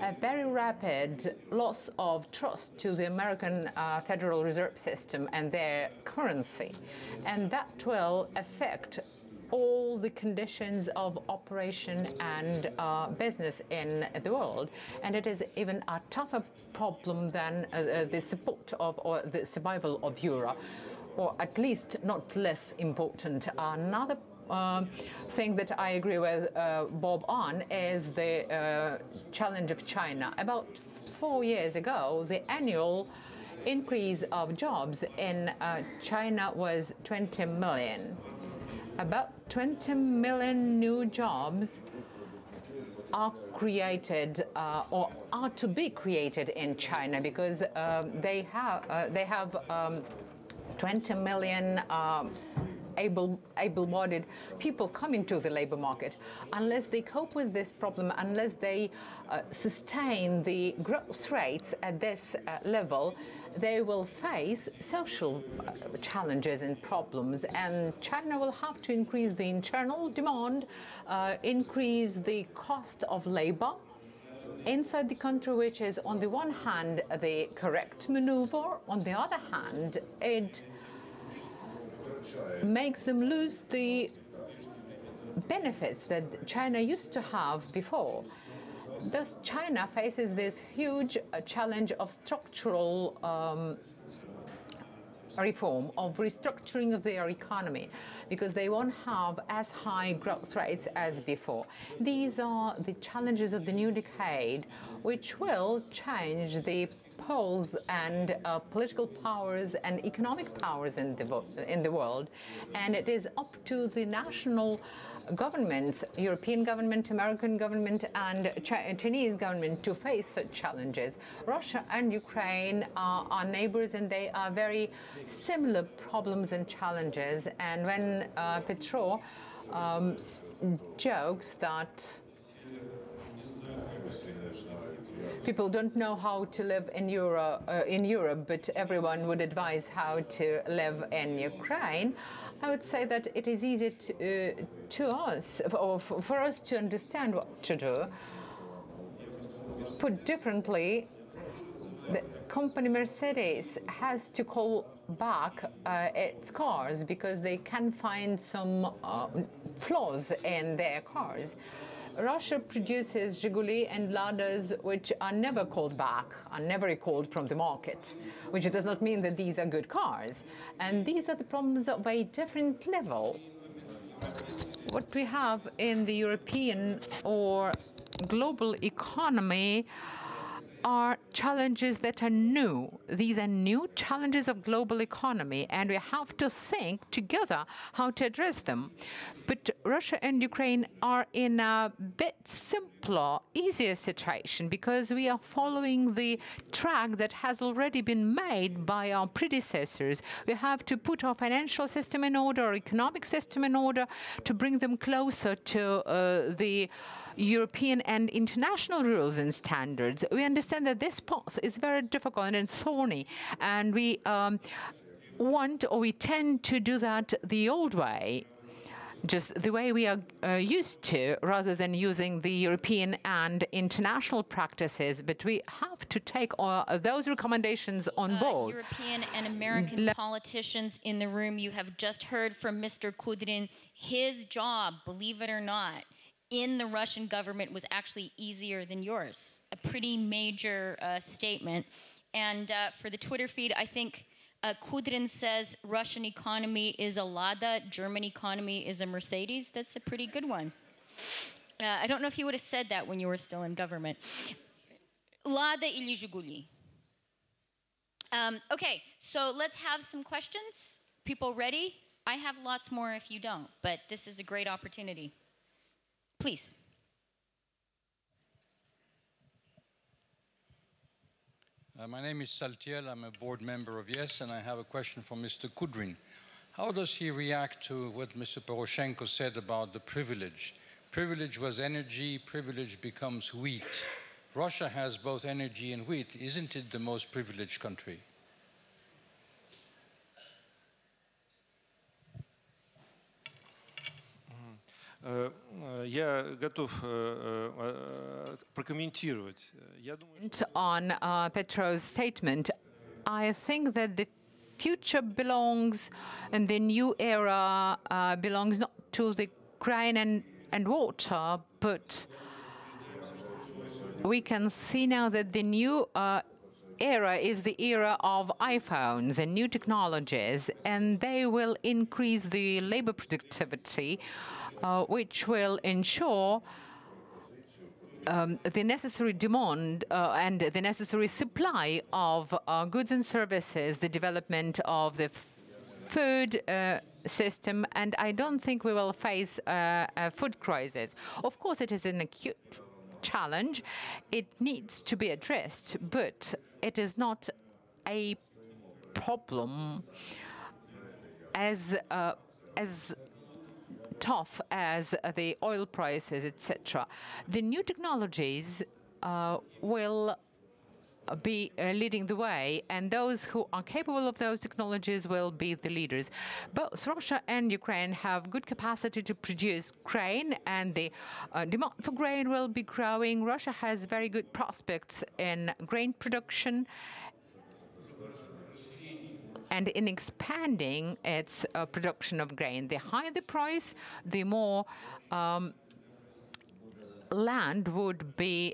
a very rapid loss of trust to the American Federal Reserve System and their currency. And that will affect all the conditions of operation and business in the world. And it is even a tougher problem than the support of or the survival of euro, or at least not less important. Another thing that I agree with Bob on is the challenge of China. About 4 years ago, the annual increase of jobs in China was 20 million. About 20 million new jobs are created or are to be created in China because they have 20 million able-bodied people coming to the labor market. Unless they cope with this problem, unless they sustain the growth rates at this level, they will face social challenges and problems, and China will have to increase the internal demand, increase the cost of labor inside the country, which is on the one hand the correct maneuver, on the other hand it makes them lose the benefits that China used to have before. Thus, China faces this huge challenge of structural reform, of restructuring of their economy, because they won't have as high growth rates as before. These are the challenges of the new decade, which will change the poles and political powers and economic powers in the world. And it is up to the national governments, European government, American government, and Chinese government to face such challenges. Russia and Ukraine are neighbors, and they are very similar problems and challenges. And when Petro jokes that people don't know how to live in Europe, but everyone would advise how to live in Ukraine. I would say that it is easy to us, or for us to understand what to do. Put differently, the company Mercedes has to call back its cars because they can find some flaws in their cars. Russia produces Zhiguli and Ladas which are never called back, are never recalled from the market, which does not mean that these are good cars. And these are the problems of a different level. What we have in the European or global economy are challenges that are new. These are new challenges of global economy, and we have to think together how to address them. But Russia and Ukraine are in a bit simpler, easier situation because we are following the track that has already been made by our predecessors. We have to put our financial system in order, our economic system in order, to bring them closer to the European and international rules and standards. We understand that this path is very difficult and thorny, and we we tend to do that the old way, just the way we are used to, rather than using the European and international practices. But we have to take those recommendations on board. European and American politicians in the room, you have just heard from Mr. Kudrin. His job, believe it or not, in the Russian government was actually easier than yours. A pretty major statement. And for the Twitter feed, I think Kudrin says Russian economy is a Lada, German economy is a Mercedes. That's a pretty good one. I don't know if you would have said that when you were still in government. Lada или Zhiguli. Okay, so let's have some questions. People ready? I have lots more if you don't, but this is a great opportunity. Please. My name is Saltiel. I'm a board member of YES, and I have a question for Mr. Kudrin. How does he react to what Mr. Poroshenko said about the privilege? Privilege was energy, privilege becomes wheat. Russia has both energy and wheat. Isn't it the most privileged country? Я готов прокомментировать. On Petro's statement, I think that the future belongs, and the new era belongs not to the grain and water, but we can see now that the new era is the era of iPhones and new technologies, and they will increase the labor productivity, which will ensure the necessary demand and the necessary supply of goods and services, the development of the food system, and I don't think we will face a food crisis. Of course, it is an acute challenge. It needs to be addressed, but it is not a problem as tough as the oil prices, etc. The new technologies will be leading the way, and those who are capable of those technologies will be the leaders. Both Russia and Ukraine have good capacity to produce grain, and the demand for grain will be growing. Russia has very good prospects in grain production and in expanding its production of grain. The higher the price, the more land would be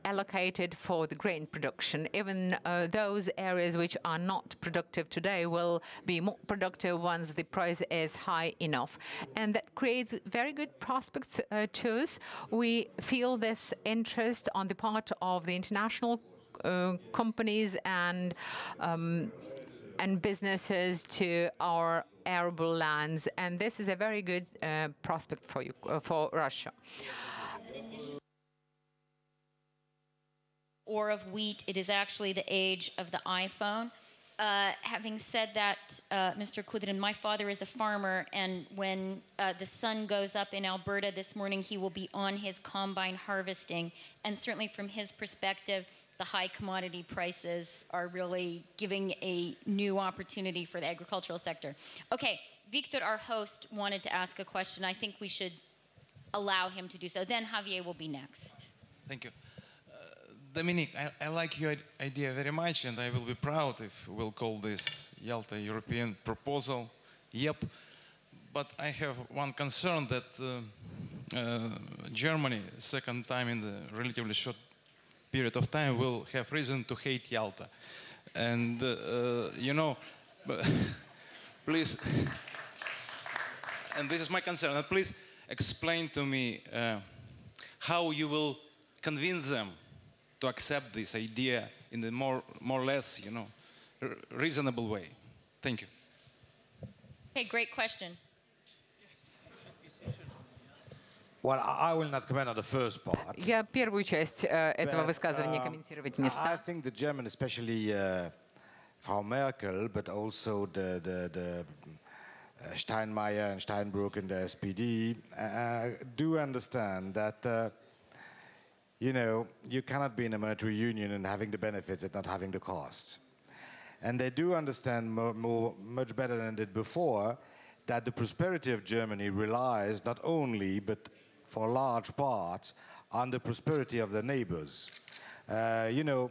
allocated for the grain production. Even those areas which are not productive today will be more productive once the price is high enough. And that creates very good prospects to us. We feel this interest on the part of the international companies and businesses to our arable lands, and this is a very good prospect for Russia. Or of wheat, it is actually the age of the iPhone. having said that, Mr. Kudrin, my father is a farmer, and when the sun goes up in Alberta this morning, he will be on his combine harvesting. And certainly from his perspective, the high commodity prices are really giving a new opportunity for the agricultural sector. Okay, Victor, our host, wanted to ask a question. I think we should allow him to do so. Then Javier will be next. Thank you. Dominique, I like your idea very much, and I will be proud if we'll call this Yalta European proposal. Yep. But I have one concern that Germany, second time in the relatively short period of time, will have reason to hate Yalta. And, you know, please, and this is my concern, please explain to me how you will convince them to accept this idea in a more or less, you know, reasonable way. Thank you. Okay, great question. Well, I will not comment on the first part. Я первую часть этого высказывания комментировать не стану. I think the German, especially Frau Merkel, but also the Steinmeier and Steinbrück in the SPD, do understand that you know, you cannot be in a monetary union and having the benefits and not having the cost. And they do understand much better than they did before that the prosperity of Germany relies not only, but for large parts, on the prosperity of the neighbors. You know,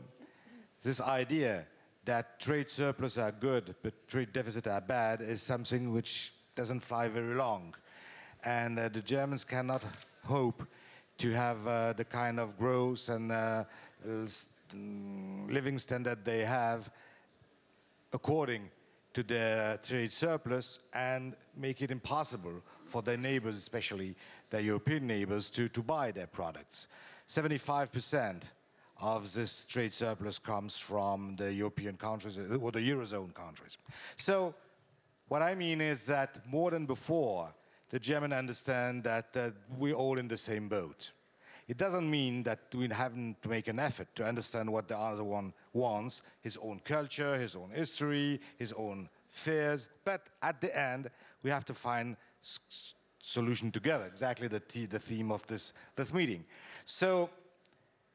this idea that trade surplus are good, but trade deficit are bad is something which doesn't fly very long. And the Germans cannot hope to have the kind of growth and living standard they have according to their trade surplus and make it impossible for their neighbors, especially their European neighbors, to buy their products. 75% of this trade surplus comes from the European countries or the Eurozone countries. So what I mean is that more than before, the Germans understand that we're all in the same boat. It doesn't mean that we haven't to make an effort to understand what the other one wants, his own culture, his own history, his own fears, but at the end, we have to find solution together, exactly the theme of this meeting. So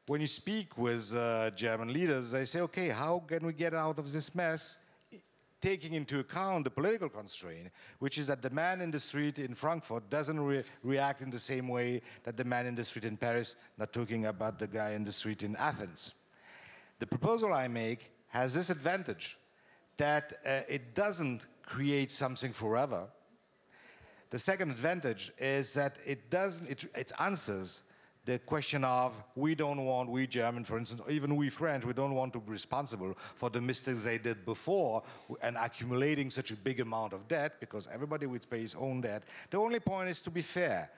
when you speak with German leaders, they say, okay, how can we get out of this mess? Taking into account the political constraint, which is that the man in the street in Frankfurt doesn't react in the same way that the man in the street in Paris, not talking about the guy in the street in Athens. The proposal I make has this advantage, that it doesn't create something forever. The second advantage is that it answers the question of we German, for instance, or even we French, we don't want to be responsible for the mistakes they did before and accumulating such a big amount of debt, because everybody would pay his own debt. The only point is to be fair.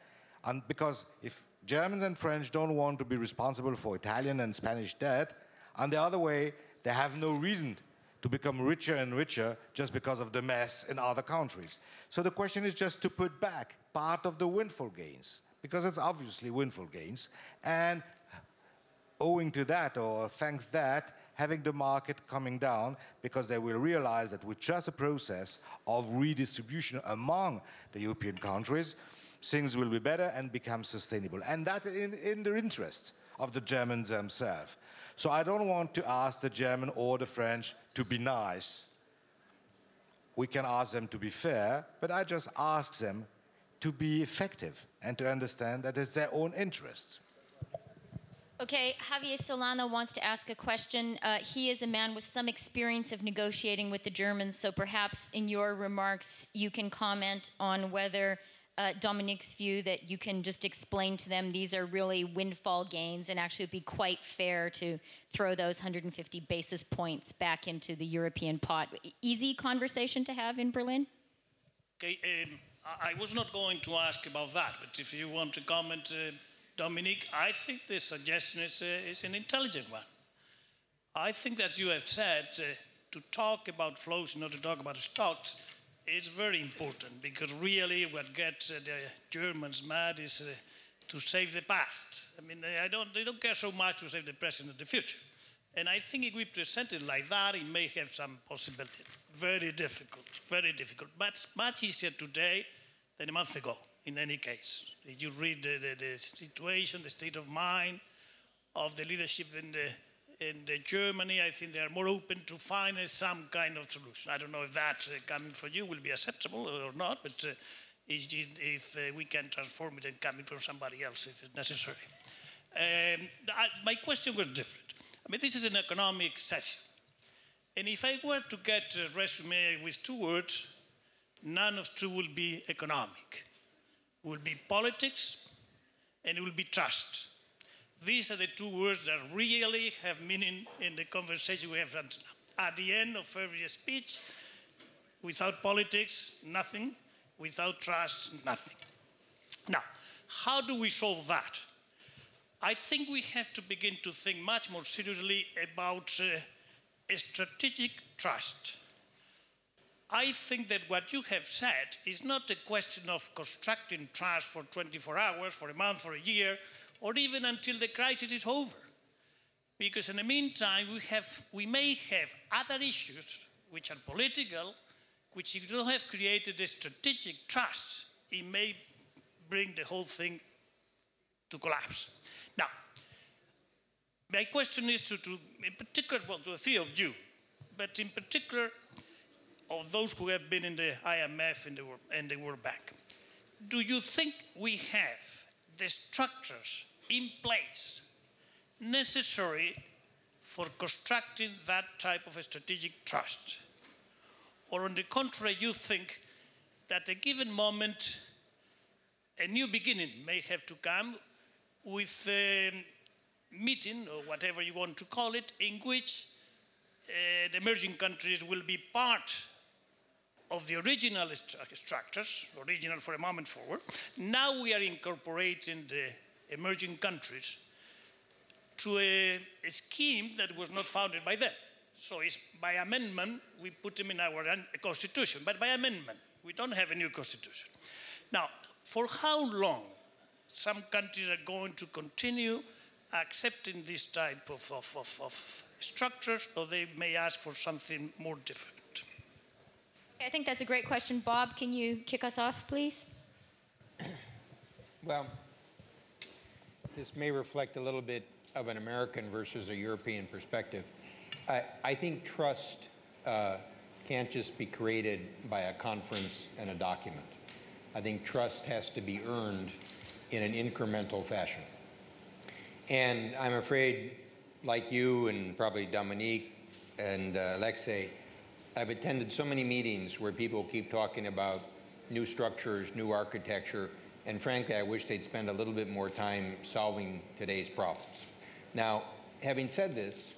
And because if Germans and French don't want to be responsible for Italian and Spanish debt, on the other way, they have no reason to become richer and richer just because of the mess in other countries. So the question is just to put back part of the windfall gains, because it's obviously windfall gains, and owing to that, or thanks that, having the market coming down, because they will realize that with just a process of redistribution among the European countries, things will be better and become sustainable. And that in the interest of the Germans themselves. So I don't want to ask the German or the French to be nice. We can ask them to be fair, but I just ask them to be effective and to understand that it's their own interests. Okay, Javier Solana wants to ask a question. He is a man with some experience of negotiating with the Germans, so perhaps in your remarks you can comment on whether Dominique's view that you can just explain to them these are really windfall gains and actually it would be quite fair to throw those 150 basis points back into the European pot. Easy conversation to have in Berlin? Okay, I was not going to ask about that, but if you want to comment, Dominique, I think this suggestion is an intelligent one. I think that you have said to talk about flows and not to talk about stocks is very important, because really what gets the Germans mad is to save the past. I mean, they don't care so much to save the present and the future. And I think if we present it like that, it may have some possibility. Very difficult, but much easier today than a month ago, in any case. If you read the situation, the state of mind of the leadership in Germany, I think they are more open to find some kind of solution. I don't know if that coming from you will be acceptable or not, but if we can transform it and coming from somebody else if it's necessary. My question was different. I mean, this is an economic session. And if I were to get a resume with 2 words, none of 2 will be economic. It will be politics and it will be trust. These are the 2 words that really have meaning in the conversation we have until now. At the end of every speech, without politics, nothing. Without trust, nothing. Now, how do we solve that? I think we have to begin to think much more seriously about a strategic trust. I think that what you have said is not a question of constructing trust for 24 hours, for a month, for a year, or even until the crisis is over. Because in the meantime, we may have other issues which are political, which if you don't have created a strategic trust, it may bring the whole thing to collapse. Now, my question is in particular, well, to the 3 of you, but in particular of those who have been in the IMF and the World Bank. Do you think we have the structures in place necessary for constructing that type of a strategic trust? Or on the contrary, you think that at a given moment, a new beginning may have to come with a meeting, or whatever you want to call it, in which the emerging countries will be part of the original structures, original for a moment forward. Now we are incorporating the emerging countries to a scheme that was not founded by them. So it's by amendment, we put them in our constitution, but by amendment. We don't have a new constitution. Now, for how long some countries are going to continue accepting this type of structures, or they may ask for something more different? I think that's a great question. Bob, can you kick us off, please? Well, this may reflect a little bit of an American versus a European perspective. I think trust can't just be created by a conference and a document. I think trust has to be earned in an incremental fashion. And I'm afraid, like you and probably Dominique and Alexei, I've attended so many meetings where people keep talking about new structures, new architecture, and frankly, I wish they'd spend a little bit more time solving today's problems. Now, having said this,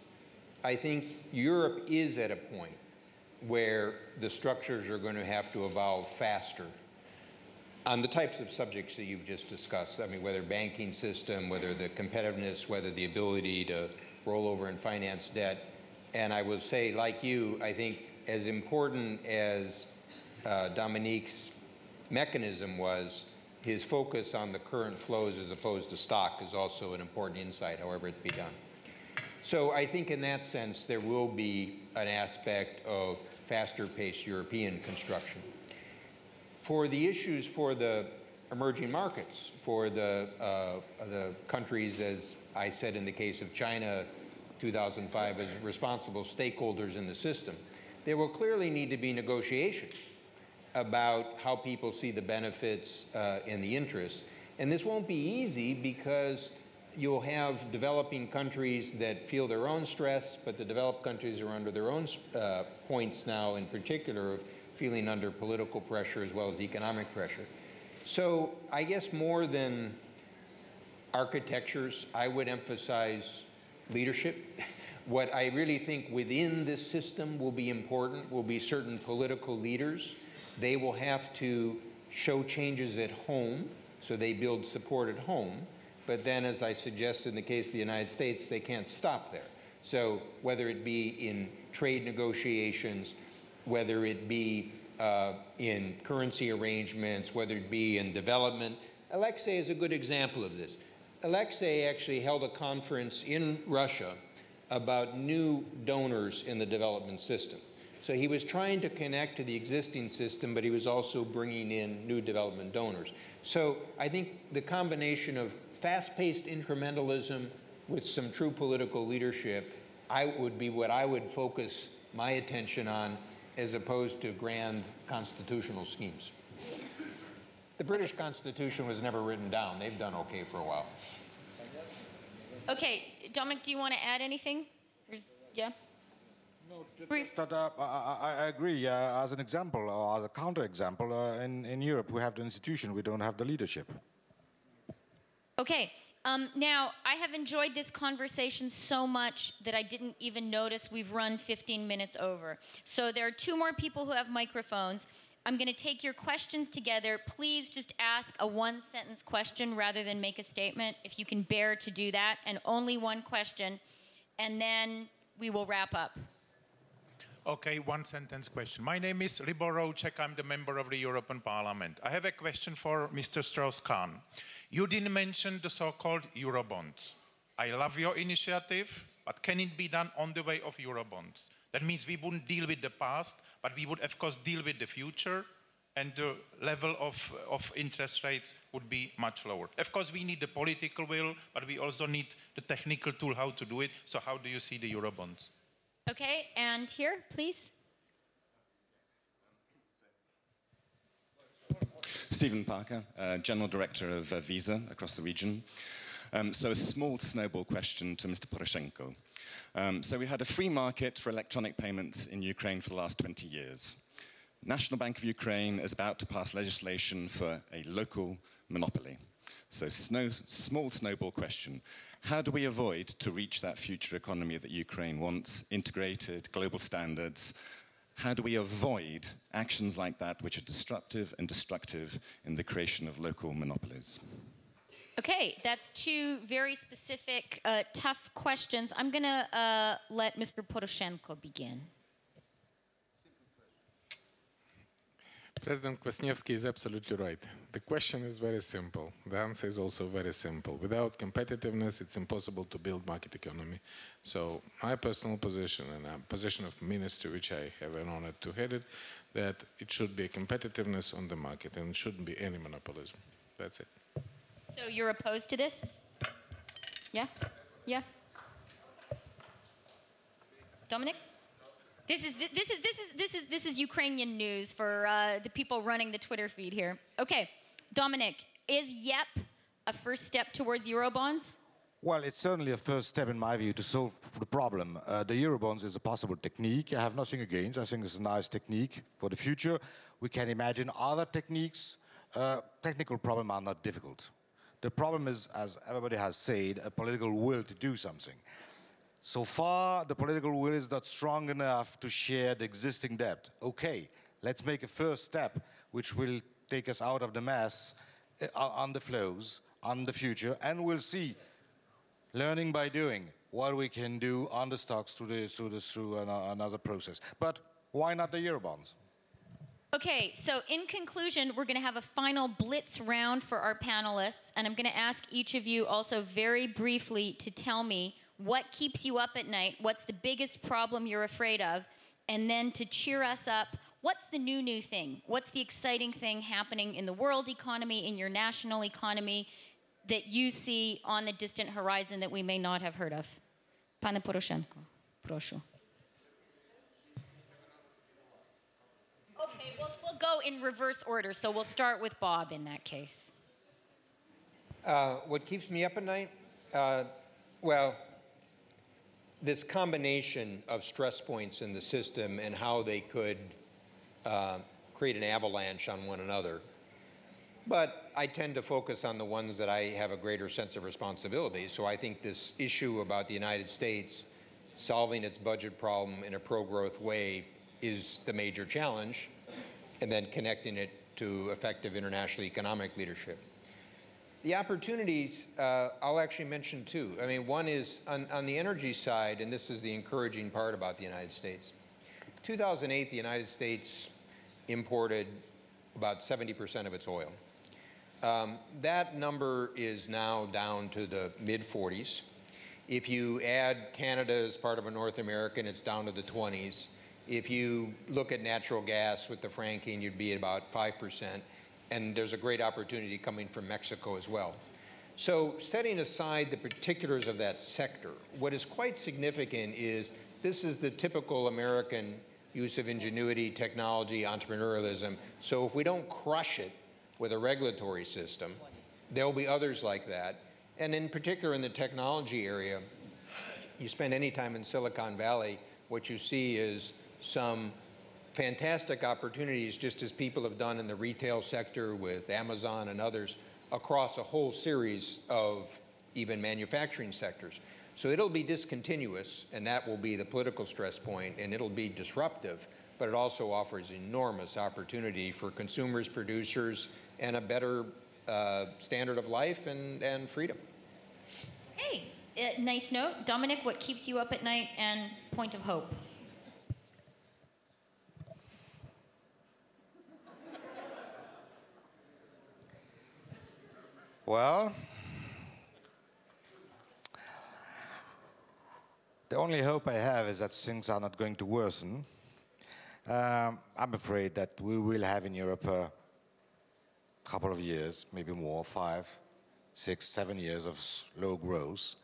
I think Europe is at a point where the structures are going to have to evolve faster on the types of subjects that you've just discussed. I mean, whether banking system, whether the competitiveness, whether the ability to roll over and finance debt. And I will say, like you, I think as important as Dominique's mechanism was, his focus on the current flows as opposed to stock is also an important insight, however it be done. So I think in that sense, there will be an aspect of faster-paced European construction. For the issues for the emerging markets, for the countries, as I said in the case of China, 2005, as responsible stakeholders in the system, there will clearly need to be negotiations about how people see the benefits and the interests. And this won't be easy because you'll have developing countries that feel their own stress, but the developed countries are under their own points now, in particular, of feeling under political pressure as well as economic pressure. So I guess more than architectures, I would emphasize leadership. What I really think within this system will be important will be certain political leaders. They will have to show changes at home, so they build support at home. But then, as I suggested in the case of the United States, they can't stop there. So whether it be in trade negotiations, whether it be in currency arrangements, whether it be in development. Alexei is a good example of this. Alexei actually held a conference in Russia about new donors in the development system. So he was trying to connect to the existing system, but he was also bringing in new development donors. So I think the combination of fast-paced incrementalism with some true political leadership would be what I would focus my attention on, as opposed to grand constitutional schemes. The British Constitution was never written down. They've done okay for a while. Okay, Dominic, do you want to add anything? Yeah? No, Brief. I agree. As an example, or as a counterexample, in Europe we have the institution, we don't have the leadership. Okay, now I have enjoyed this conversation so much that I didn't even notice we've run 15 minutes over. So there are 2 more people who have microphones. I'm going to take your questions together. Please just ask a 1-sentence question rather than make a statement, if you can bear to do that, and only 1 question, and then we will wrap up. Okay, 1-sentence question. My name is Libor Rouček. I'm the member of the European Parliament. I have a question for Mr. Strauss-Kahn. You didn't mention the so-called Eurobonds. I love your initiative, but can it be done on the way of Eurobonds? That means we wouldn't deal with the past, but we would, of course, deal with the future, and the level of interest rates would be much lower. Of course, we need the political will, but we also need the technical tool how to do it. So how do you see the Eurobonds? Okay, and here, please. Stephen Parker, General Director of Visa across the region. So a small snowball question to Mr. Poroshenko. So we had a free market for electronic payments in Ukraine for the last 20 years. National Bank of Ukraine is about to pass legislation for a local monopoly. So small snowball question. How do we avoid to reach that future economy that Ukraine wants, integrated, global standards? How do we avoid actions like that which are disruptive and destructive in the creation of local monopolies? Okay, that's 2 very specific, tough questions. I'm going to let Mr. Poroshenko begin. President Kwasniewski is absolutely right. The question is very simple. The answer is also very simple. Without competitiveness, it's impossible to build market economy. So my personal position, and a position of ministry, which I have an honor to head it, that it should be competitiveness on the market, and it shouldn't be any monopolism. That's it. So you're opposed to this? Yeah? Yeah? Dominic? This is Ukrainian news for the people running the Twitter feed here. Okay, Dominic, is YEP a first step towards Eurobonds? Well, it's certainly a first step, in my view, to solve the problem. The Eurobonds is a possible technique. I have nothing against. I think it's a nice technique for the future. We can imagine other techniques. Technical problems are not difficult. The problem is, as everybody has said, a political will to do something. So far, the political will is not strong enough to share the existing debt. Okay, let's make a first step, which will take us out of the mess on the flows, on the future, and we'll see, learning by doing, what we can do on the stocks through another process. But why not the Eurobonds? Okay, so in conclusion, we're going to have a final blitz round for our panelists, and I'm going to ask each of you also very briefly to tell me what keeps you up at night, what's the biggest problem you're afraid of, and then to cheer us up, what's the new thing? What's the exciting thing happening in the world economy, in your national economy, that you see on the distant horizon that we may not have heard of? Pane Poroshenko, proszę. Okay, we'll go in reverse order, so we'll start with Bob in that case. What keeps me up at night? Well, this combination of stress points in the system and how they could create an avalanche on one another. But I tend to focus on the ones that I have a greater sense of responsibility. So I think this issue about the United States solving its budget problem in a pro-growth way is the major challenge, and then connecting it to effective international economic leadership. The opportunities, I'll actually mention 2. I mean, one is on the energy side, and this is the encouraging part about the United States. 2008, the United States imported about 70% of its oil. That number is now down to the mid-40s. If you add Canada as part of a North American, it's down to the 20s. If you look at natural gas with the fracking, you'd be at about 5%. And there's a great opportunity coming from Mexico as well. So setting aside the particulars of that sector, what is quite significant is this is the typical American use of ingenuity, technology, entrepreneurialism. So if we don't crush it with a regulatory system, there'll be others like that. And in particular in the technology area, you spend any time in Silicon Valley, what you see is some fantastic opportunities, just as people have done in the retail sector with Amazon and others, across a whole series of even manufacturing sectors. So it'll be discontinuous, and that will be the political stress point, and it'll be disruptive, but it also offers enormous opportunity for consumers, producers, and a better standard of life and freedom. Okay, nice note. Dominique, what keeps you up at night, and point of hope? Well, the only hope I have is that things are not going to worsen. I'm afraid that we will have in Europe a couple of years, maybe more, 5, 6, 7 years of slow growth,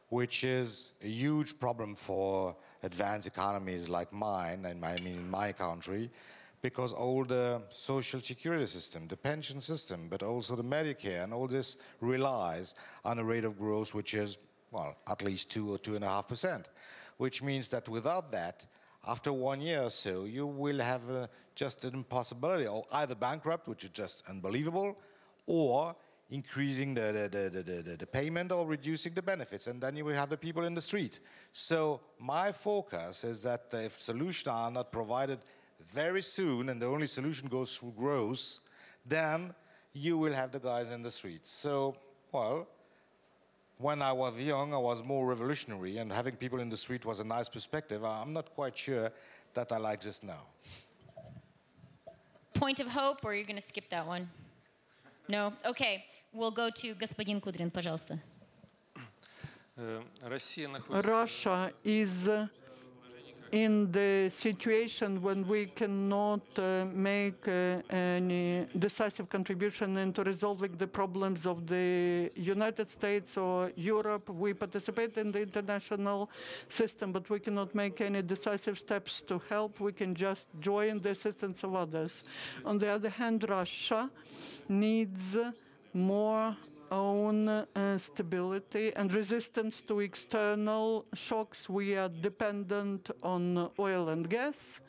which is a huge problem for advanced economies like mine, and I mean in my country, because all the social security system, the pension system, but also the Medicare and all this relies on a rate of growth which is, well, at least 2 or 2.5%, which means that without that, after 1 year or so, you will have just an impossibility, or either bankrupt, which is just unbelievable, or increasing the payment or reducing the benefits, and then you will have the people in the street. So my forecast is that if solutions are not provided very soon, and the only solution goes through growth, then you will have the guys in the streets. So, well, when I was young, I was more revolutionary, and having people in the street was a nice perspective. I'm not quite sure that I like this now. Point of hope, or you're going to skip that one? No? Okay. We'll go to господин Kudrin, пожалуйста. Russia is in the situation when we cannot make any decisive contribution into resolving the problems of the United States or Europe. We participate in the international system, but we cannot make any decisive steps to help. We can just join the assistance of others. On the other hand, Russia needs more own stability and resistance to external shocks. We are dependent on oil and gas,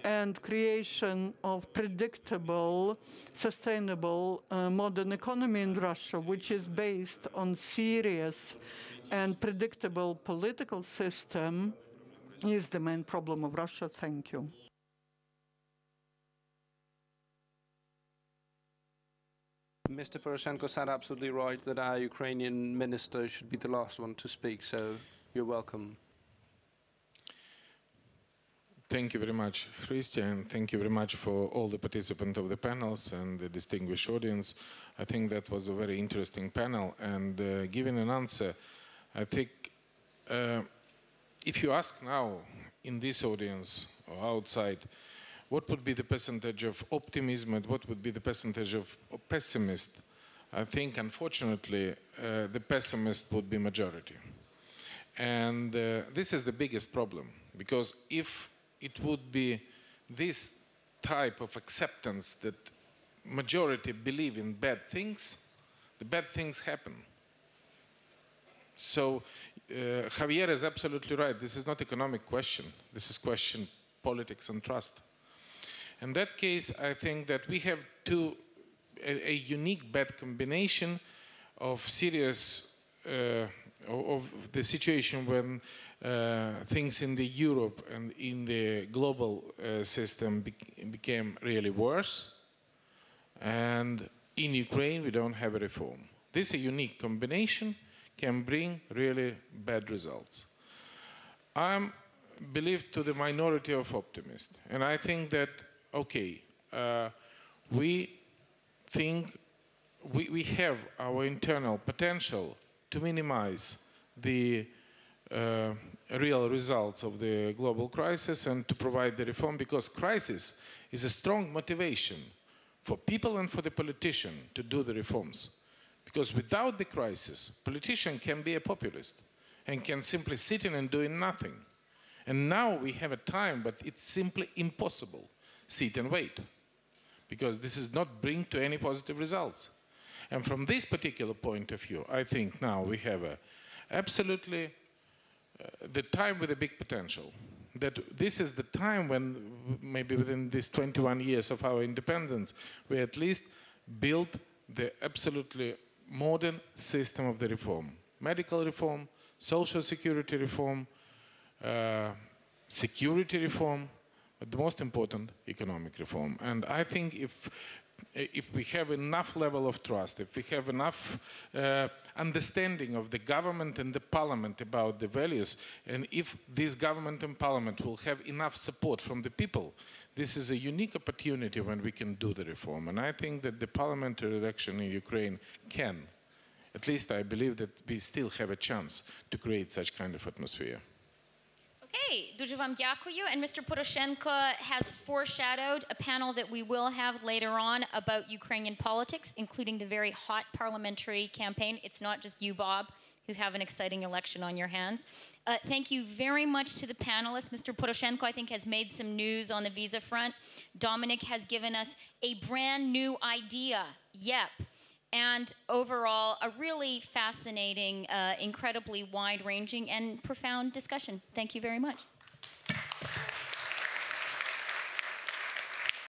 and creation of predictable, sustainable modern economy in Russia, which is based on serious and predictable political system, is the main problem of Russia. Thank you. Mr. Poroshenko said absolutely right that our Ukrainian minister should be the last one to speak, so you're welcome. Thank you very much, Christian. Thank you very much for all the participants of the panels and the distinguished audience. I think that was a very interesting panel, and giving an answer, I think if you ask now in this audience or outside, what would be the percentage of optimism and what would be the percentage of pessimist? I think, unfortunately, the pessimist would be majority. And this is the biggest problem, because if it would be this type of acceptance that majority believe in bad things, the bad things happen. So Javier is absolutely right. This is not economic question. This is question politics and trust. In that case, I think that we have a unique bad combination of serious, of the situation when things in the Europe and in the global system became really worse. And in Ukraine, we don't have a reform. This unique combination can bring really bad results. I'm believed to the minority of optimists, and I think that okay, we think we have our internal potential to minimize the real results of the global crisis and to provide the reform, because crisis is a strong motivation for people and for the politician to do the reforms. Because without the crisis, politician can be a populist and can simply sit in and doing nothing. And now we have a time, but it's simply impossible. Sit and wait, because this is not bring to any positive results. And from this particular point of view, I think now we have absolutely the time with a big potential. That this is the time when, maybe within these 21 years of our independence, we at least built the absolutely modern system of the reform. Medical reform, social security reform, security reform, but the most important, economic reform. And I think if we have enough level of trust, if we have enough understanding of the government and the parliament about the values, and if this government and parliament will have enough support from the people, this is a unique opportunity when we can do the reform. And I think that the parliamentary election in Ukraine can, at least I believe that we still have a chance to create such kind of atmosphere. Okay, дуже вам дякую. And Mr. Poroshenko has foreshadowed a panel that we will have later on about Ukrainian politics, including the very hot parliamentary campaign. It's not just you, Bob, who have an exciting election on your hands. Thank you very much to the panelists. Mr. Poroshenko, I think, has made some news on the visa front. Dominique has given us a brand new idea, and overall, a really fascinating, incredibly wide-ranging and profound discussion. Thank you very much.